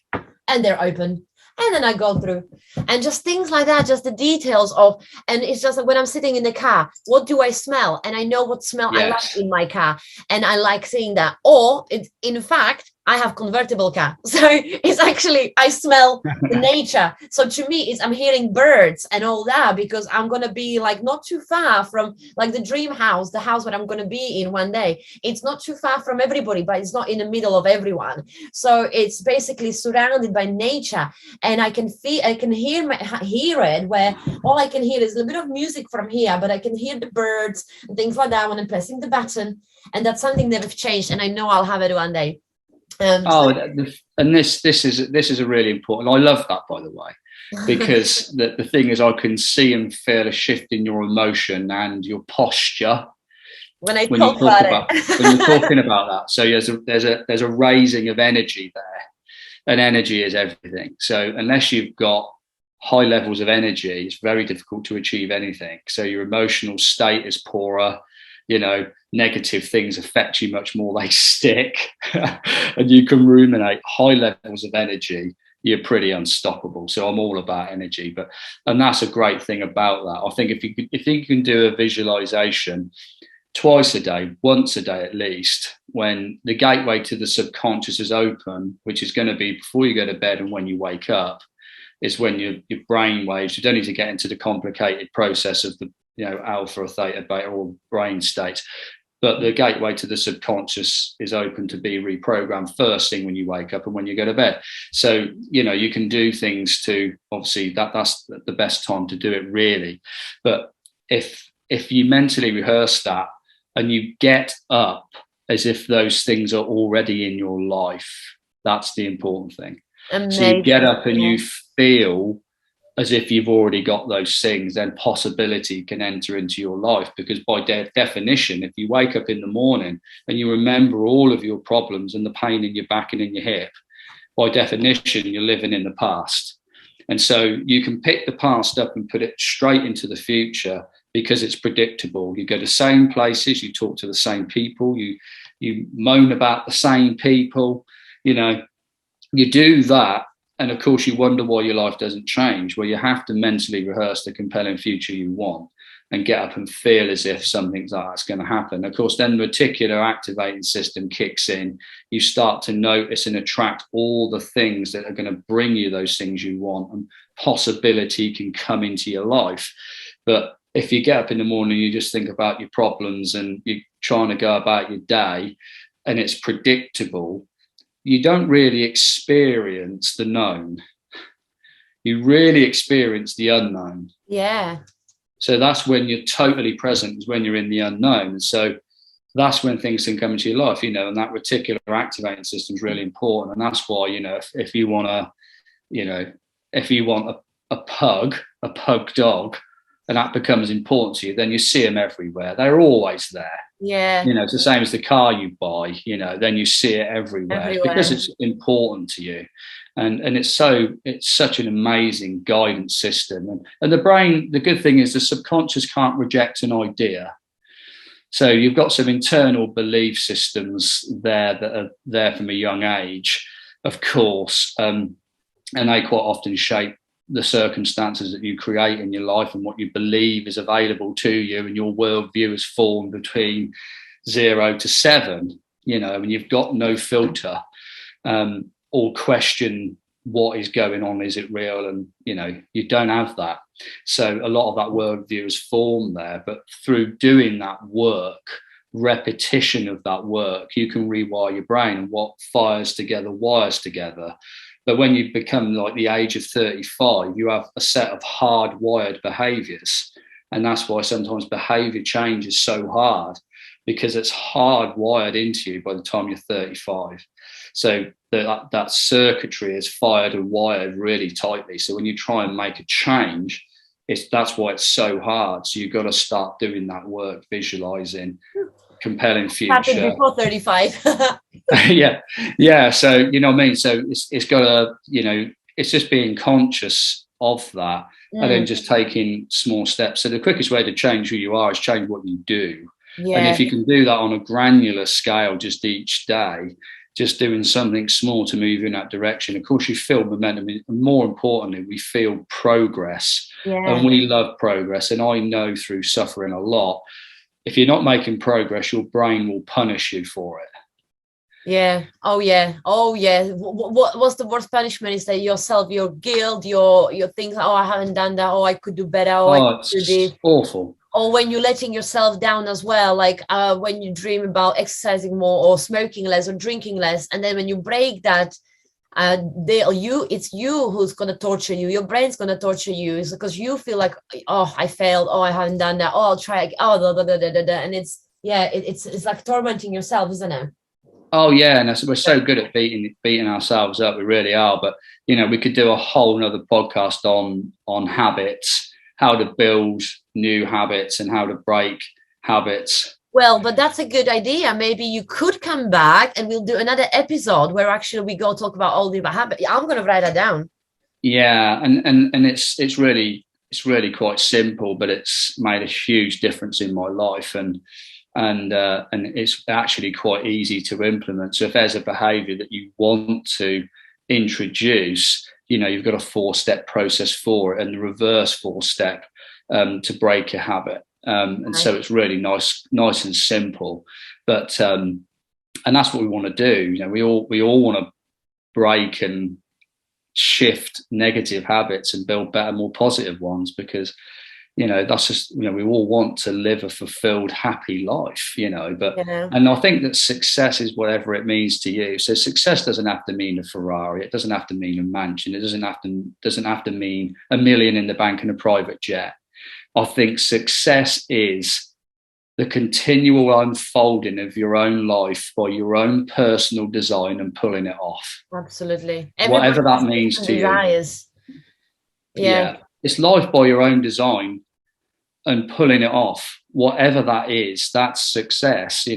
and they're open. And then I go through, and just things like that, just the details of, and it's just like when I'm sitting in the car, what do I smell? And I know what smell I like in my car, and I like seeing that. Or in fact, I have convertible car. So it's actually, I smell the nature. So to me, I'm hearing birds and all that, because I'm going to be like not too far from like the dream house, the house where I'm going to be in one day. It's not too far from everybody, but it's not in the middle of everyone. So it's basically surrounded by nature, and I can hear it, where all I can hear is a bit of music from here, but I can hear the birds and things like that when I'm pressing the button. And that's something that I've changed, and I know I'll have it one day. And this is a really important. I love that, by the way, because the thing is, I can see and feel a shift in your emotion and your posture when you're talking about that. So there's a raising of energy there, and energy is everything. So unless you've got high levels of energy, it's very difficult to achieve anything. So your emotional state is poorer. You know, negative things affect you much more, they stick, and you can ruminate. High levels of energy, you're pretty unstoppable. So I'm all about energy, and that's a great thing about that. I think if you can do a visualization twice a day, once a day at least, when the gateway to the subconscious is open, which is going to be before you go to bed and when you wake up, is when your brain waves. You don't need to get into the complicated process of the alpha or theta, beta, or brain states, but the gateway to the subconscious is open to be reprogrammed first thing when you wake up and when you go to bed. So you can do things to, obviously that's the best time to do it, really. But if you mentally rehearse that and you get up as if those things are already in your life, that's the important thing. Amazing. So you get up and you feel as if you've already got those things, then possibility can enter into your life. Because by definition, if you wake up in the morning and you remember all of your problems and the pain in your back and in your hip, by definition, you're living in the past. And so you can pick the past up and put it straight into the future because it's predictable. You go to the same places, you talk to the same people, you moan about the same people, you do that. And of course, you wonder why your life doesn't change. Well, you have to mentally rehearse the compelling future you want and get up and feel as if something's like that's going to happen. Of course, then the reticular activating system kicks in. You start to notice and attract all the things that are going to bring you those things you want, and possibility can come into your life. But if you get up in the morning, you just think about your problems and you're trying to go about your day and it's predictable, you don't really experience the known. You really experience the unknown. Yeah. So that's when you're totally present, is when you're in the unknown. So that's when things can come into your life, and that reticular activating system is really important. And that's why, if you want a pug dog, and that becomes important to you, then you see them everywhere. They're always there. Yeah. It's the same as the car you buy, then you see it everywhere because it's important to you. And it's such an amazing guidance system. And the brain, the good thing is the subconscious can't reject an idea. So you've got some internal belief systems there that are there from a young age, of course, and they quite often shape the circumstances that you create in your life and what you believe is available to you, and your worldview is formed between 0 to 7, and you've got no filter or question what is going on, is it real? And you don't have that. So a lot of that worldview is formed there, but through doing that work, repetition of that work, you can rewire your brain, and what fires together wires together. But when you become like the age of 35, you have a set of hardwired behaviors. And that's why sometimes behavior change is so hard, because it's hardwired into you by the time you're 35. So that circuitry is fired and wired really tightly. So when you try and make a change, that's why it's so hard. So you've got to start doing that work, visualizing compelling future. Happened before 35. yeah. So what I mean. So it's got to, it's just being conscious of that, and then just taking small steps. So the quickest way to change who you are is change what you do. Yeah. And if you can do that on a granular scale, just each day, just doing something small to move in that direction, of course you feel momentum, and more importantly, we feel progress. Yeah. And we love progress. And I know through suffering a lot, if you're not making progress, your brain will punish you for it. Yeah. Oh yeah. Oh yeah. What's the worst punishment? Is that yourself, your guilt, your things. Oh, I haven't done that. Oh, I could do better. Oh, I Oh, could do this. it's awful. Or when you're letting yourself down as well, like when you dream about exercising more or smoking less or drinking less, and then when you break that, it's you who's going to torture you. Your brain's going to torture you. It's because you feel like, oh, I failed. Oh, I haven't done that. Oh, I'll try again. Oh, and it's like tormenting yourself, isn't it? Oh yeah, and we're so good at beating ourselves up. We really are. But we could do a whole nother podcast on habits, how to build new habits and how to break habits. Well, but that's a good idea. Maybe you could come back and we'll do another episode where actually we go talk about all the habits. I'm going to write that down. Yeah, and it's really quite simple, but it's made a huge difference in my life, and it's actually quite easy to implement. So if there's a behavior that you want to introduce, you've got a 4-step process for it and the reverse 4-step to break a habit. And so it's really nice and simple, but and that's what we want to do. We all want to break and shift negative habits and build better, more positive ones, because that's just, we all want to live a fulfilled, happy life, but and I think that success is whatever it means to you. So success doesn't have to mean a Ferrari, it doesn't have to mean a mansion, it doesn't have to mean $1 million in the bank and a private jet. I think success is the continual unfolding of your own life by your own personal design and pulling it off. Absolutely. Whatever that means to you. Yeah. It's life by your own design and pulling it off. Whatever that is, that's success.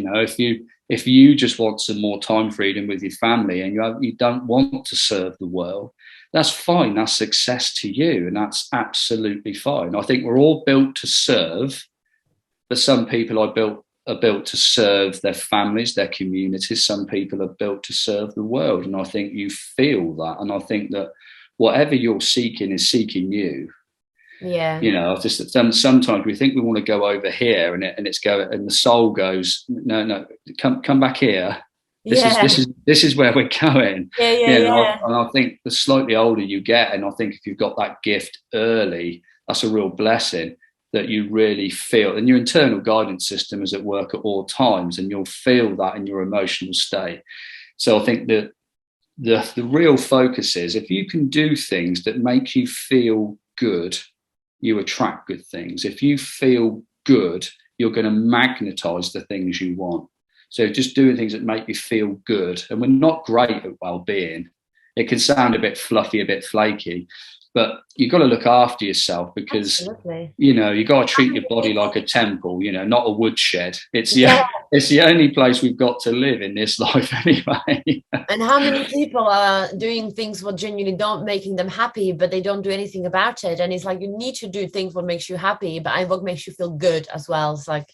If you just want some more time freedom with your family and you don't want to serve the world, that's fine. That's success to you, and that's absolutely fine. I think we're all built to serve, but some people are built to serve their families, their communities. Some people are built to serve the world, and I think you feel that. And I think that whatever you're seeking is seeking you. Yeah. Sometimes we think we want to go over here, and the soul goes, no, come back here. This is where we're going. Yeah. And I think the slightly older you get, and I think if you've got that gift early, that's a real blessing, that you really feel, and your internal guidance system is at work at all times, and you'll feel that in your emotional state. So I think that the real focus is, if you can do things that make you feel good, you attract good things. If you feel good, you're going to magnetize the things you want. So just doing things that make you feel good. And we're not great at well-being. It can sound a bit fluffy, a bit flaky, but you've got to look after yourself, because you've got to treat your body like a temple, not a woodshed. It's the only place we've got to live in this life anyway. And how many people are doing things what genuinely don't making them happy, but they don't do anything about it? And it's like, you need to do things what makes you happy, but what makes you feel good as well. It's like,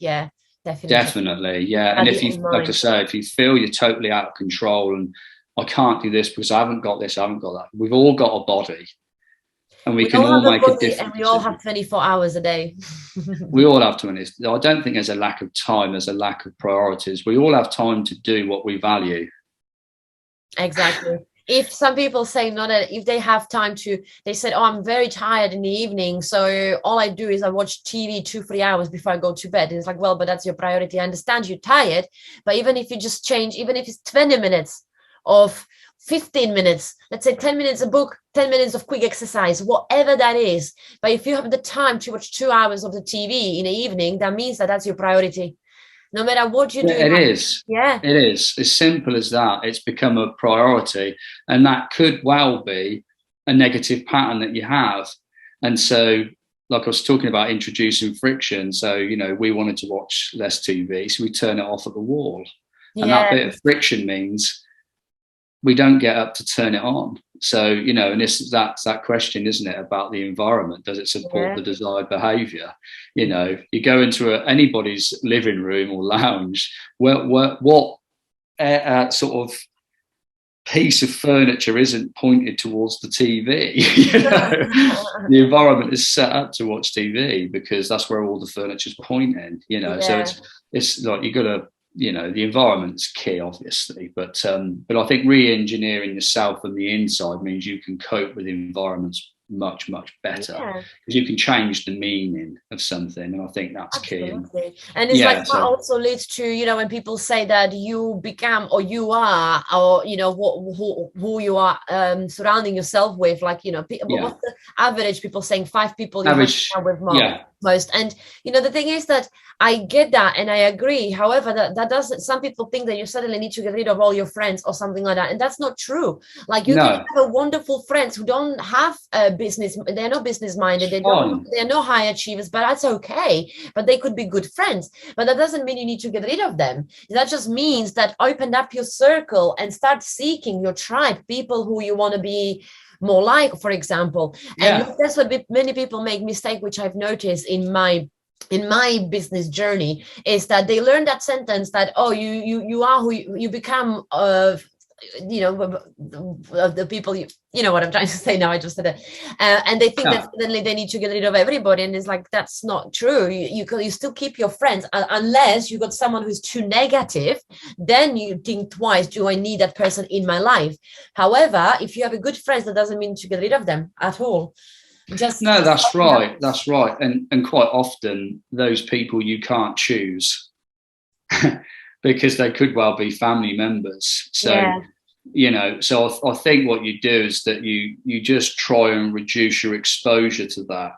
definitely, yeah. And if you, like I say, if you feel you're totally out of control and I can't do this because I haven't got this, I haven't got that. We've all got a body, and we can all make a difference. And we all have 24 hours a day. We all have 20. I don't think there's a lack of time. There's a lack of priorities. We all have time to do what we value. Exactly. If some people say not that, if they have time to, they said, oh, I'm very tired in the evening, so all I do is I watch TV 2-3 hours before I go to bed. And it's like, well, but that's your priority. I understand you're tired, but even if you just change, even if it's 20 minutes of 15 minutes, let's say 10 minutes a book, 10 minutes of quick exercise, whatever that is. But if you have the time to watch 2 hours of the TV in the evening, that means that that's your priority. No matter what you do. It is. Yeah. It is. As simple as that. It's become a priority. And that could well be a negative pattern that you have. And so, like I was talking about introducing friction. So, we wanted to watch less TV, so we turn it off at the wall. And that bit of friction means we don't get up to turn it on. So, and that's that question, isn't it, about the environment? Does it support the desired behavior? You go into anybody's living room or lounge, what sort of piece of furniture isn't pointed towards the TV? The environment is set up to watch TV because that's where all the furniture's pointing, So it's like the environment's key, obviously, but I think re-engineering yourself from the inside means you can cope with environments much better, because you can change the meaning of something, and I think that's Absolutely. key. And it's that also leads to, when people say that you become, or you are, or who you are surrounding yourself with, like, what's the average? People saying 5 people you hang out with most. And the thing is that I get that and I agree. However, that doesn't, some people think that you suddenly need to get rid of all your friends or something like that, and that's not true. Like, you can have wonderful friends who don't have a business, they're not business minded, they're not high achievers, but that's okay. But they could be good friends. But that doesn't mean you need to get rid of them. That just means that open up your circle and start seeking your tribe, people who you want to be more like, for example. And that's what many people make mistake, which I've noticed in my business journey, is that they learn that sentence that, oh, you are who you become of the people, you know what I'm trying to say now, I just said it, and they think that suddenly they need to get rid of everybody, and it's like, that's not true. You still keep your friends, unless you got someone who's too negative, then you think twice, do I need that person in my life? However, if you have a good friends, that doesn't mean to get rid of them at all. That's right, and quite often those people you can't choose because they could well be family members. So so I think what you do is that you just try and reduce your exposure to that.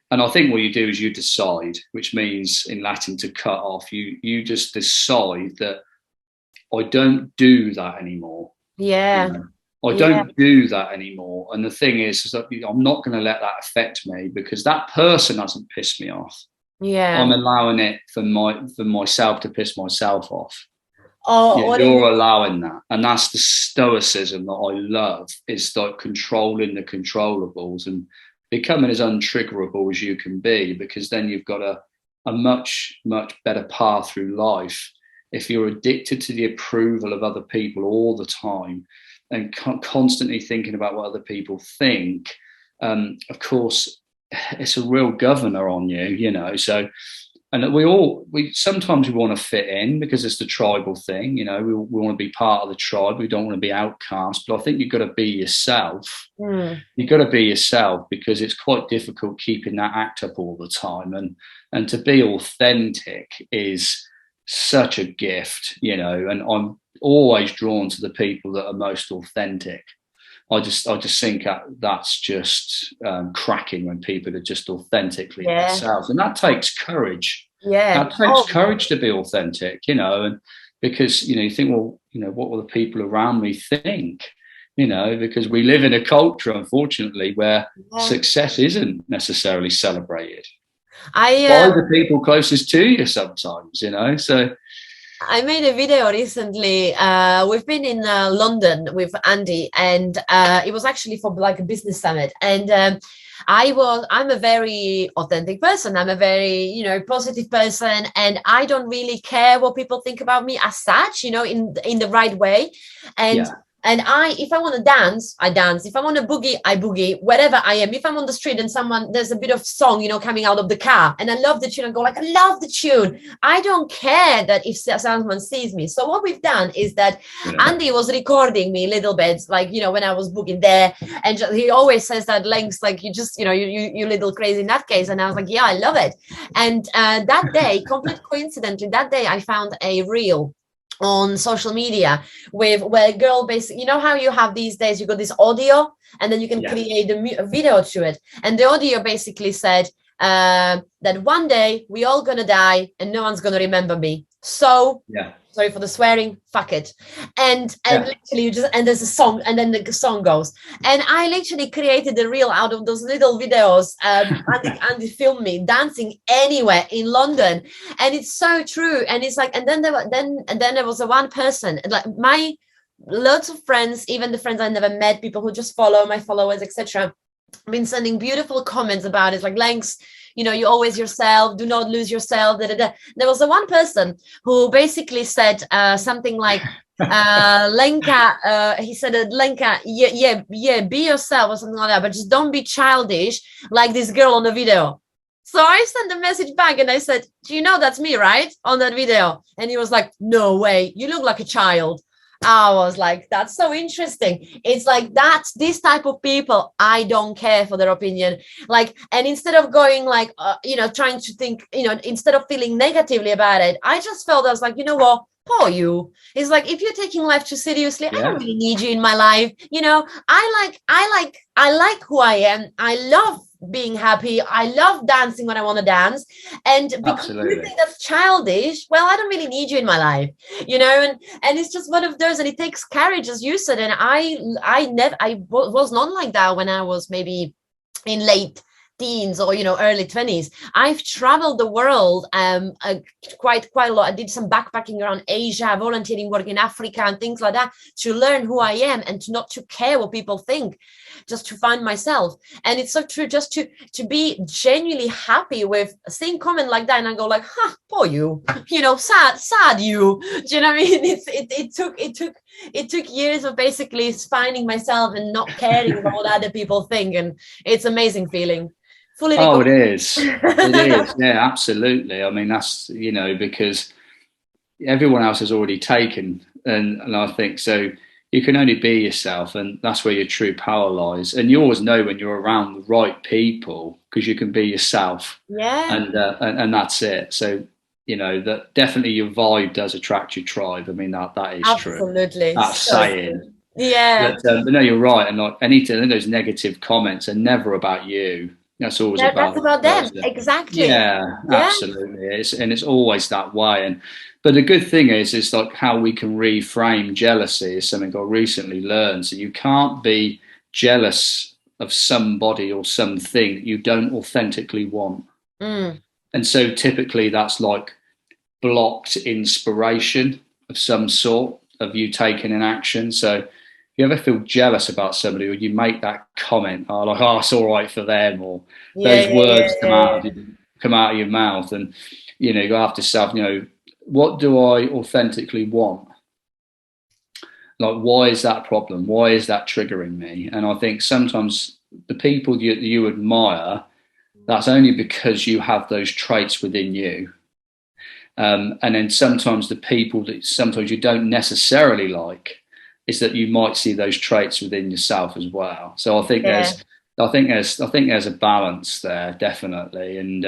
And I think what you do is you decide, which means in Latin to cut off. You just decide that I don't do that anymore. I don't do that anymore. And the thing is that I'm not going to let that affect me, because that person hasn't pissed me off. I'm allowing it for myself to piss myself off. You're allowing that. And that's the stoicism that I love, is like controlling the controllables and becoming as untriggerable as you can be, because then you've got a much better path through life. If you're addicted to the approval of other people all the time, and constantly thinking about what other people think, of course, it's a real governor on you, So, and we sometimes we want to fit in because it's the tribal thing, we want to be part of the tribe. We don't want to be outcast. But I think you've got to be yourself. You've got to be yourself, because it's quite difficult keeping that act up all the time. And to be authentic is such a gift, and I'm always drawn to the people that are most authentic. I just think that's just cracking when people are just authentically themselves, and that takes courage. That takes courage to be authentic, and because you think, well, what will the people around me think? Because we live in a culture, unfortunately, where success isn't necessarily celebrated by the people closest to you sometimes, So I made a video recently. We've been in London with Andy, and it was actually for like a business summit. And I'm a very authentic person. I'm a very, positive person, and I don't really care what people think about me as such, in the right way. And if I want to dance, I dance. If I want to boogie, I boogie, wherever I am. If I'm on the street and there's a bit of song, coming out of the car, and I love the tune, I go like, I love the tune. I don't care that if someone sees me. So what we've done is that Andy was recording me little bits, like, when I was booging there. And he always says that, Lenks, like, you just, you little crazy nutcase. And I was like, yeah, I love it. And that day, complete coincidentally, that day I found a reel on social media where a girl basically, how you have these days, you got this audio and then you can create a video to it. And the audio basically said that one day we all gonna die and no one's gonna remember me. So sorry for the swearing, fuck it. And literally and there's a song, and then the song goes. And I literally created a reel out of those little videos. Andy filmed me dancing anywhere in London. And it's so true. And it's like, and then there was a one person, like lots of friends, even the friends I never met, people who just follow my followers, etc., been sending beautiful comments about it, like, Lenks, you're always yourself, do not lose yourself. There was a one person who basically said something like, Lenka, he said, Lenka, be yourself, or something like that, but just don't be childish like this girl on the video. So I sent a message back and I said, do you know that's me, right? On that video. And he was like, no way, you look like a child. I was like, that's so interesting. It's like, that's this type of people. I don't care for their opinion. Like, and instead of going like, trying to think, instead of feeling negatively about it, I just felt, I was like, you know what? Poor you. It's like, if you're taking life too seriously, I don't really need you in my life. I like who I am. I love being happy. I love dancing when I want to dance. And because you think that's childish, well, I don't really need you in my life, and it's just one of those, and it takes courage, as you said. And I was not like that when I was maybe in late teens or early 20s. I've traveled the world quite a lot. I did some backpacking around Asia, volunteering work in Africa and things like that, to learn who I am and to not to care what people think, just to find myself. And it's so true, just to be genuinely happy with seeing comment like that, and I go like, poor you, sad you. Do you know what I mean? It took years of basically finding myself and not caring about what other people think, and it's amazing feeling. It is. It is. Yeah, absolutely. I mean, that's, because everyone else has already taken. And I think so you can only be yourself, and that's where your true power lies. And you always know when you're around the right people, because you can be yourself. Yeah. And that's it. So, that definitely your vibe does attract your tribe. I mean, that is true. Absolutely. That's saying. Yeah. But no, you're right. And like anything, those negative comments are never about you. That's always about them. Exactly. Yeah, absolutely. It's always that way. But the good thing is like how we can reframe jealousy is something I recently learned. So you can't be jealous of somebody or something that you don't authentically want. And so typically that's like blocked inspiration of some sort of you taking an action. So you ever feel jealous about somebody, or you make that comment, it's all right for them, or those words come out of your mouth, and you go after yourself, what do I authentically want? Like, why is that a problem? Why is that triggering me? And I think sometimes the people you admire, that's only because you have those traits within you. And then sometimes the people that sometimes you don't necessarily like, is that you might see those traits within yourself as well. So I think there's a balance there, definitely. And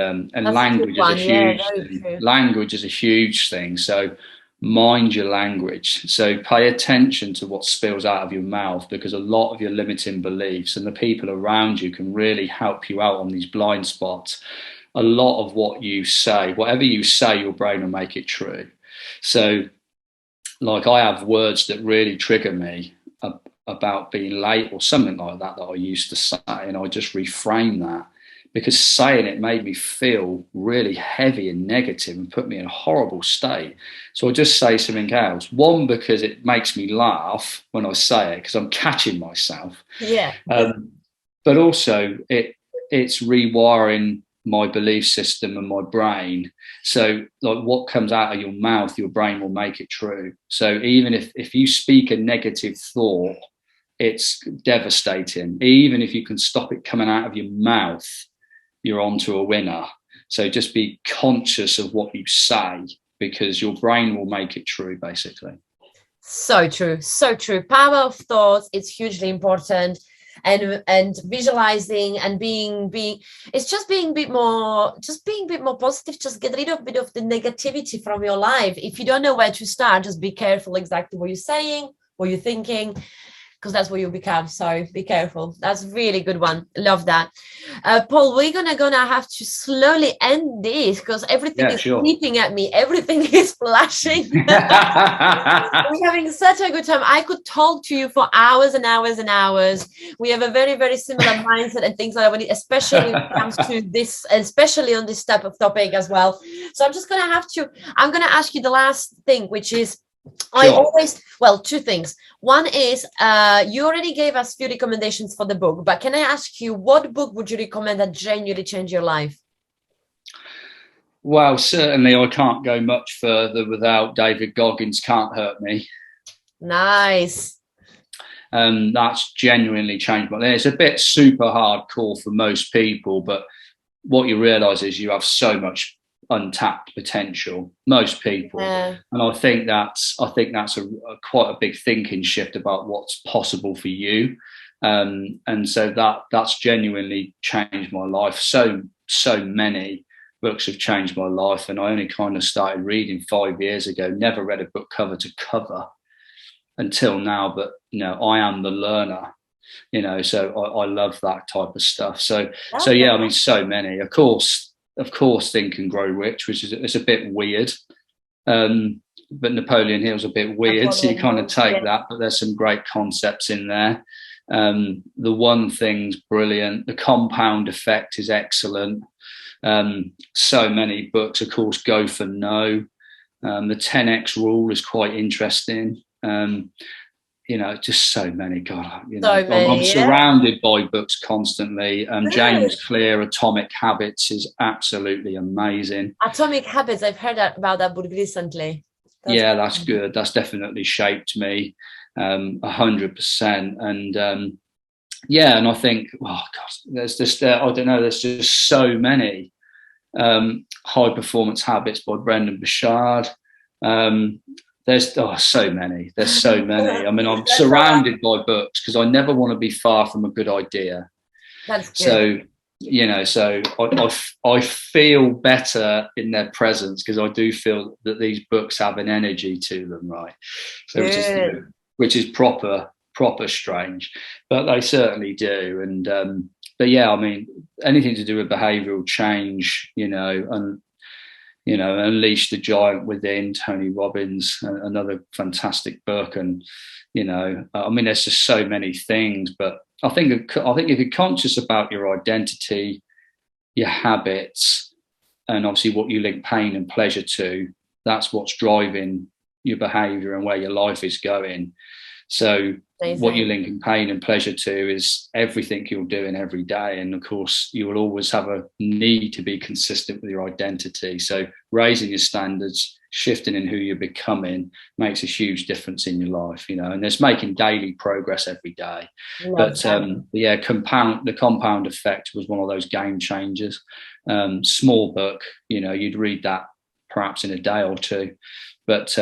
language is a huge thing. Language is a huge thing. So mind your language. So pay attention to what spills out of your mouth, because a lot of your limiting beliefs and the people around you can really help you out on these blind spots. A lot of what you say, whatever you say, your brain will make it true. So like I have words that really trigger me about being late or something like that I used to say, and I just reframe that, because saying it made me feel really heavy and negative and put me in a horrible state. So I just say something else. One, because it makes me laugh when I say it, because I'm catching myself. Yeah. But also it's rewiring my belief system and my brain. So like what comes out of your mouth, your brain will make it true. So even if you speak a negative thought, it's devastating. Even if you can stop it coming out of your mouth, you're on to a winner. So just be conscious of what you say, because your brain will make it true, basically. So true. Power of thoughts is hugely important. And visualizing and being it's just being a bit more positive. Just get rid of a bit of the negativity from your life. If you don't know where to start, just be careful exactly what you're saying, what you're thinking, because that's what you become. So be careful. That's a really good one. Love that. Paul, we're gonna have to slowly end this, because everything is leaping at me. Everything is flashing. We're having such a good time. I could talk to you for hours and hours and hours. We have a very, very similar mindset and things like that, especially when it comes to this, especially on this type of topic as well. So I'm gonna ask you the last thing, which is, two things. One is, you already gave us a few recommendations for the book, but can I ask you, what book would you recommend that genuinely changed your life? Well, certainly I can't go much further without David Goggins' Can't Hurt Me. Nice. That's genuinely changed my life. It's a bit super hardcore for most people, but what you realize is you have so much untapped potential, most people. And I think that's a quite a big thinking shift about what's possible for you. And so that's genuinely changed my life. So many books have changed my life, and I only kind of started reading 5 years ago. Never read a book cover to cover until now, but I am the learner, so I love that type of stuff. So yeah, I mean, so many. Of course, Think and Grow Rich, which is, it's a bit weird, but Napoleon Hill's a bit weird, so you kind of take that, but there's some great concepts in there. The One Thing's brilliant. The Compound Effect is excellent. So many books, of course. Go for No. The 10x Rule is quite interesting. Just so many. God, I'm surrounded by books constantly. James Clear, Atomic Habits is absolutely amazing. Atomic Habits, I've heard about that book recently. That's good. That's definitely shaped me 100%. And and I think, oh God, there's just I don't know. There's just so many. High Performance Habits by Brendan Burchard. There's so many. There's so many. I mean, I'm surrounded by books because I never want to be far from a good idea. That's good. So I feel better in their presence because I do feel that these books have an energy to them, right? So which is proper strange, but they certainly do. And but yeah, I mean, anything to do with behavioural change, and Unleash the Giant Within, Tony Robbins, another fantastic book. And I mean, there's just so many things, but I think if you're conscious about your identity, your habits, and obviously what you link pain and pleasure to, that's what's driving your behaviour and where your life is going. So what you link pain and pleasure to is everything you're doing every day. And of course, you will always have a need to be consistent with your identity. So raising your standards, shifting in who you're becoming makes a huge difference in your life, and there's making daily progress every day. The Compound Effect was one of those game changers. Small book, you'd read that perhaps in a day or two, but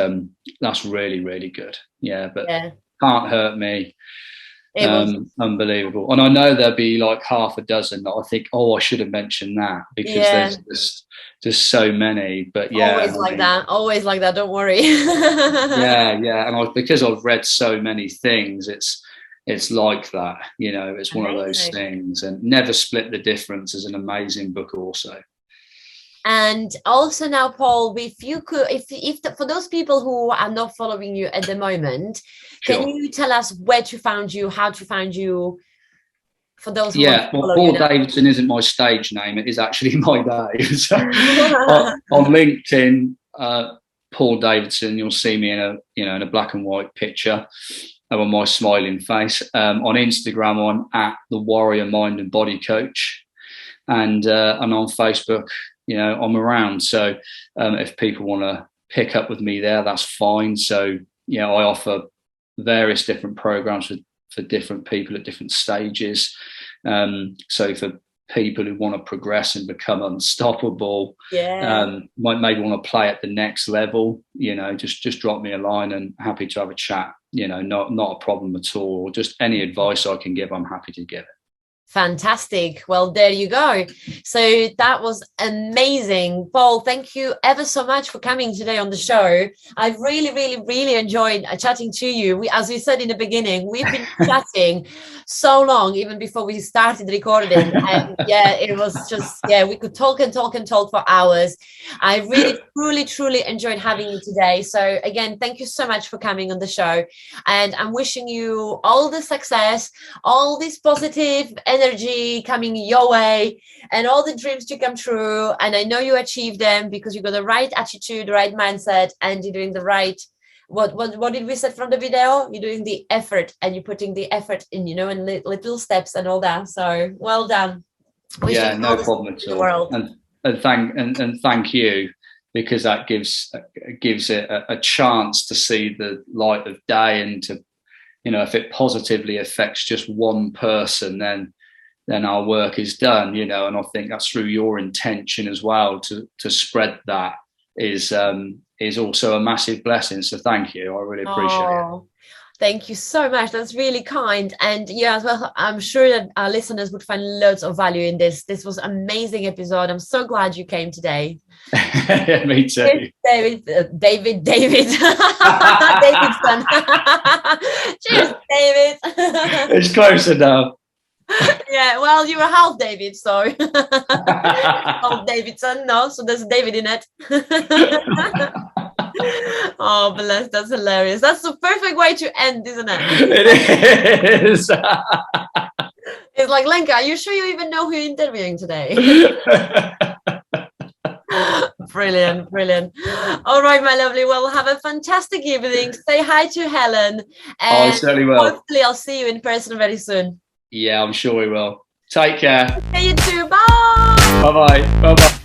that's really, really good. Can't Hurt Me. Unbelievable. And I know there'll be like half a dozen that I think, I should have mentioned that, because there's just so many. But always like that, don't worry. And because I've read so many things, it's like that, it's one of those things. And Never Split the Difference is an amazing book also. And also now, Paul, if you could, for those people who are not following you at the moment, can you tell us where to find you, how to find you? For those who Paul Davidson isn't my stage name; it is actually my name. So on LinkedIn, Paul Davidson, you'll see me in a black and white picture with my smiling face. On Instagram, I'm at the Warrior Mind and Body Coach, and on Facebook, I'm around. So if people want to pick up with me there, that's fine. So I offer various different programs for different people at different stages. So for people who want to progress and become unstoppable, might maybe want to play at the next level, just drop me a line, and happy to have a chat. Not a problem at all. Or just any advice I can give, I'm happy to give it. Fantastic. Well, there you go. So that was amazing. Paul, thank you ever so much for coming today on the show. I've really, really, really enjoyed chatting to you. As we said in the beginning, we've been chatting so long, even before we started recording. And it was just, we could talk and talk and talk for hours. I really, truly, truly enjoyed having you today. So again, thank you so much for coming on the show. And I'm wishing you all the success, all this positive energy coming your way, and all the dreams to come true. And I know you achieve them because you got the right attitude, the right mindset, and you're doing the right, what did we say from the video? You're doing the effort, and you're putting the effort in, in little steps and all that. So well done. No problem at all. And thank you, because that gives it a chance to see the light of day, and to, if it positively affects just one person, then then our work is done, you know. And I think that's through your intention as well to spread that is also a massive blessing. So thank you. I really appreciate it. Thank you so much. That's really kind. And yeah, as well, I'm sure that our listeners would find loads of value in this. This was an amazing episode. I'm so glad you came today. Me too. David. Davidson. Cheers, David. It's close enough. Yeah, well, you were half David, so half Davidson, no, so there's David in it. Oh, bless, that's hilarious. That's the perfect way to end, isn't it? It is. It's like, Lenka, are you sure you even know who you're interviewing today? Brilliant. All right, my lovely. Well, have a fantastic evening. Say hi to Helen. And I certainly will. Hopefully I'll see you in person very soon. Yeah, I'm sure we will. Take care. Okay, you too. Bye. Bye-bye. Bye-bye.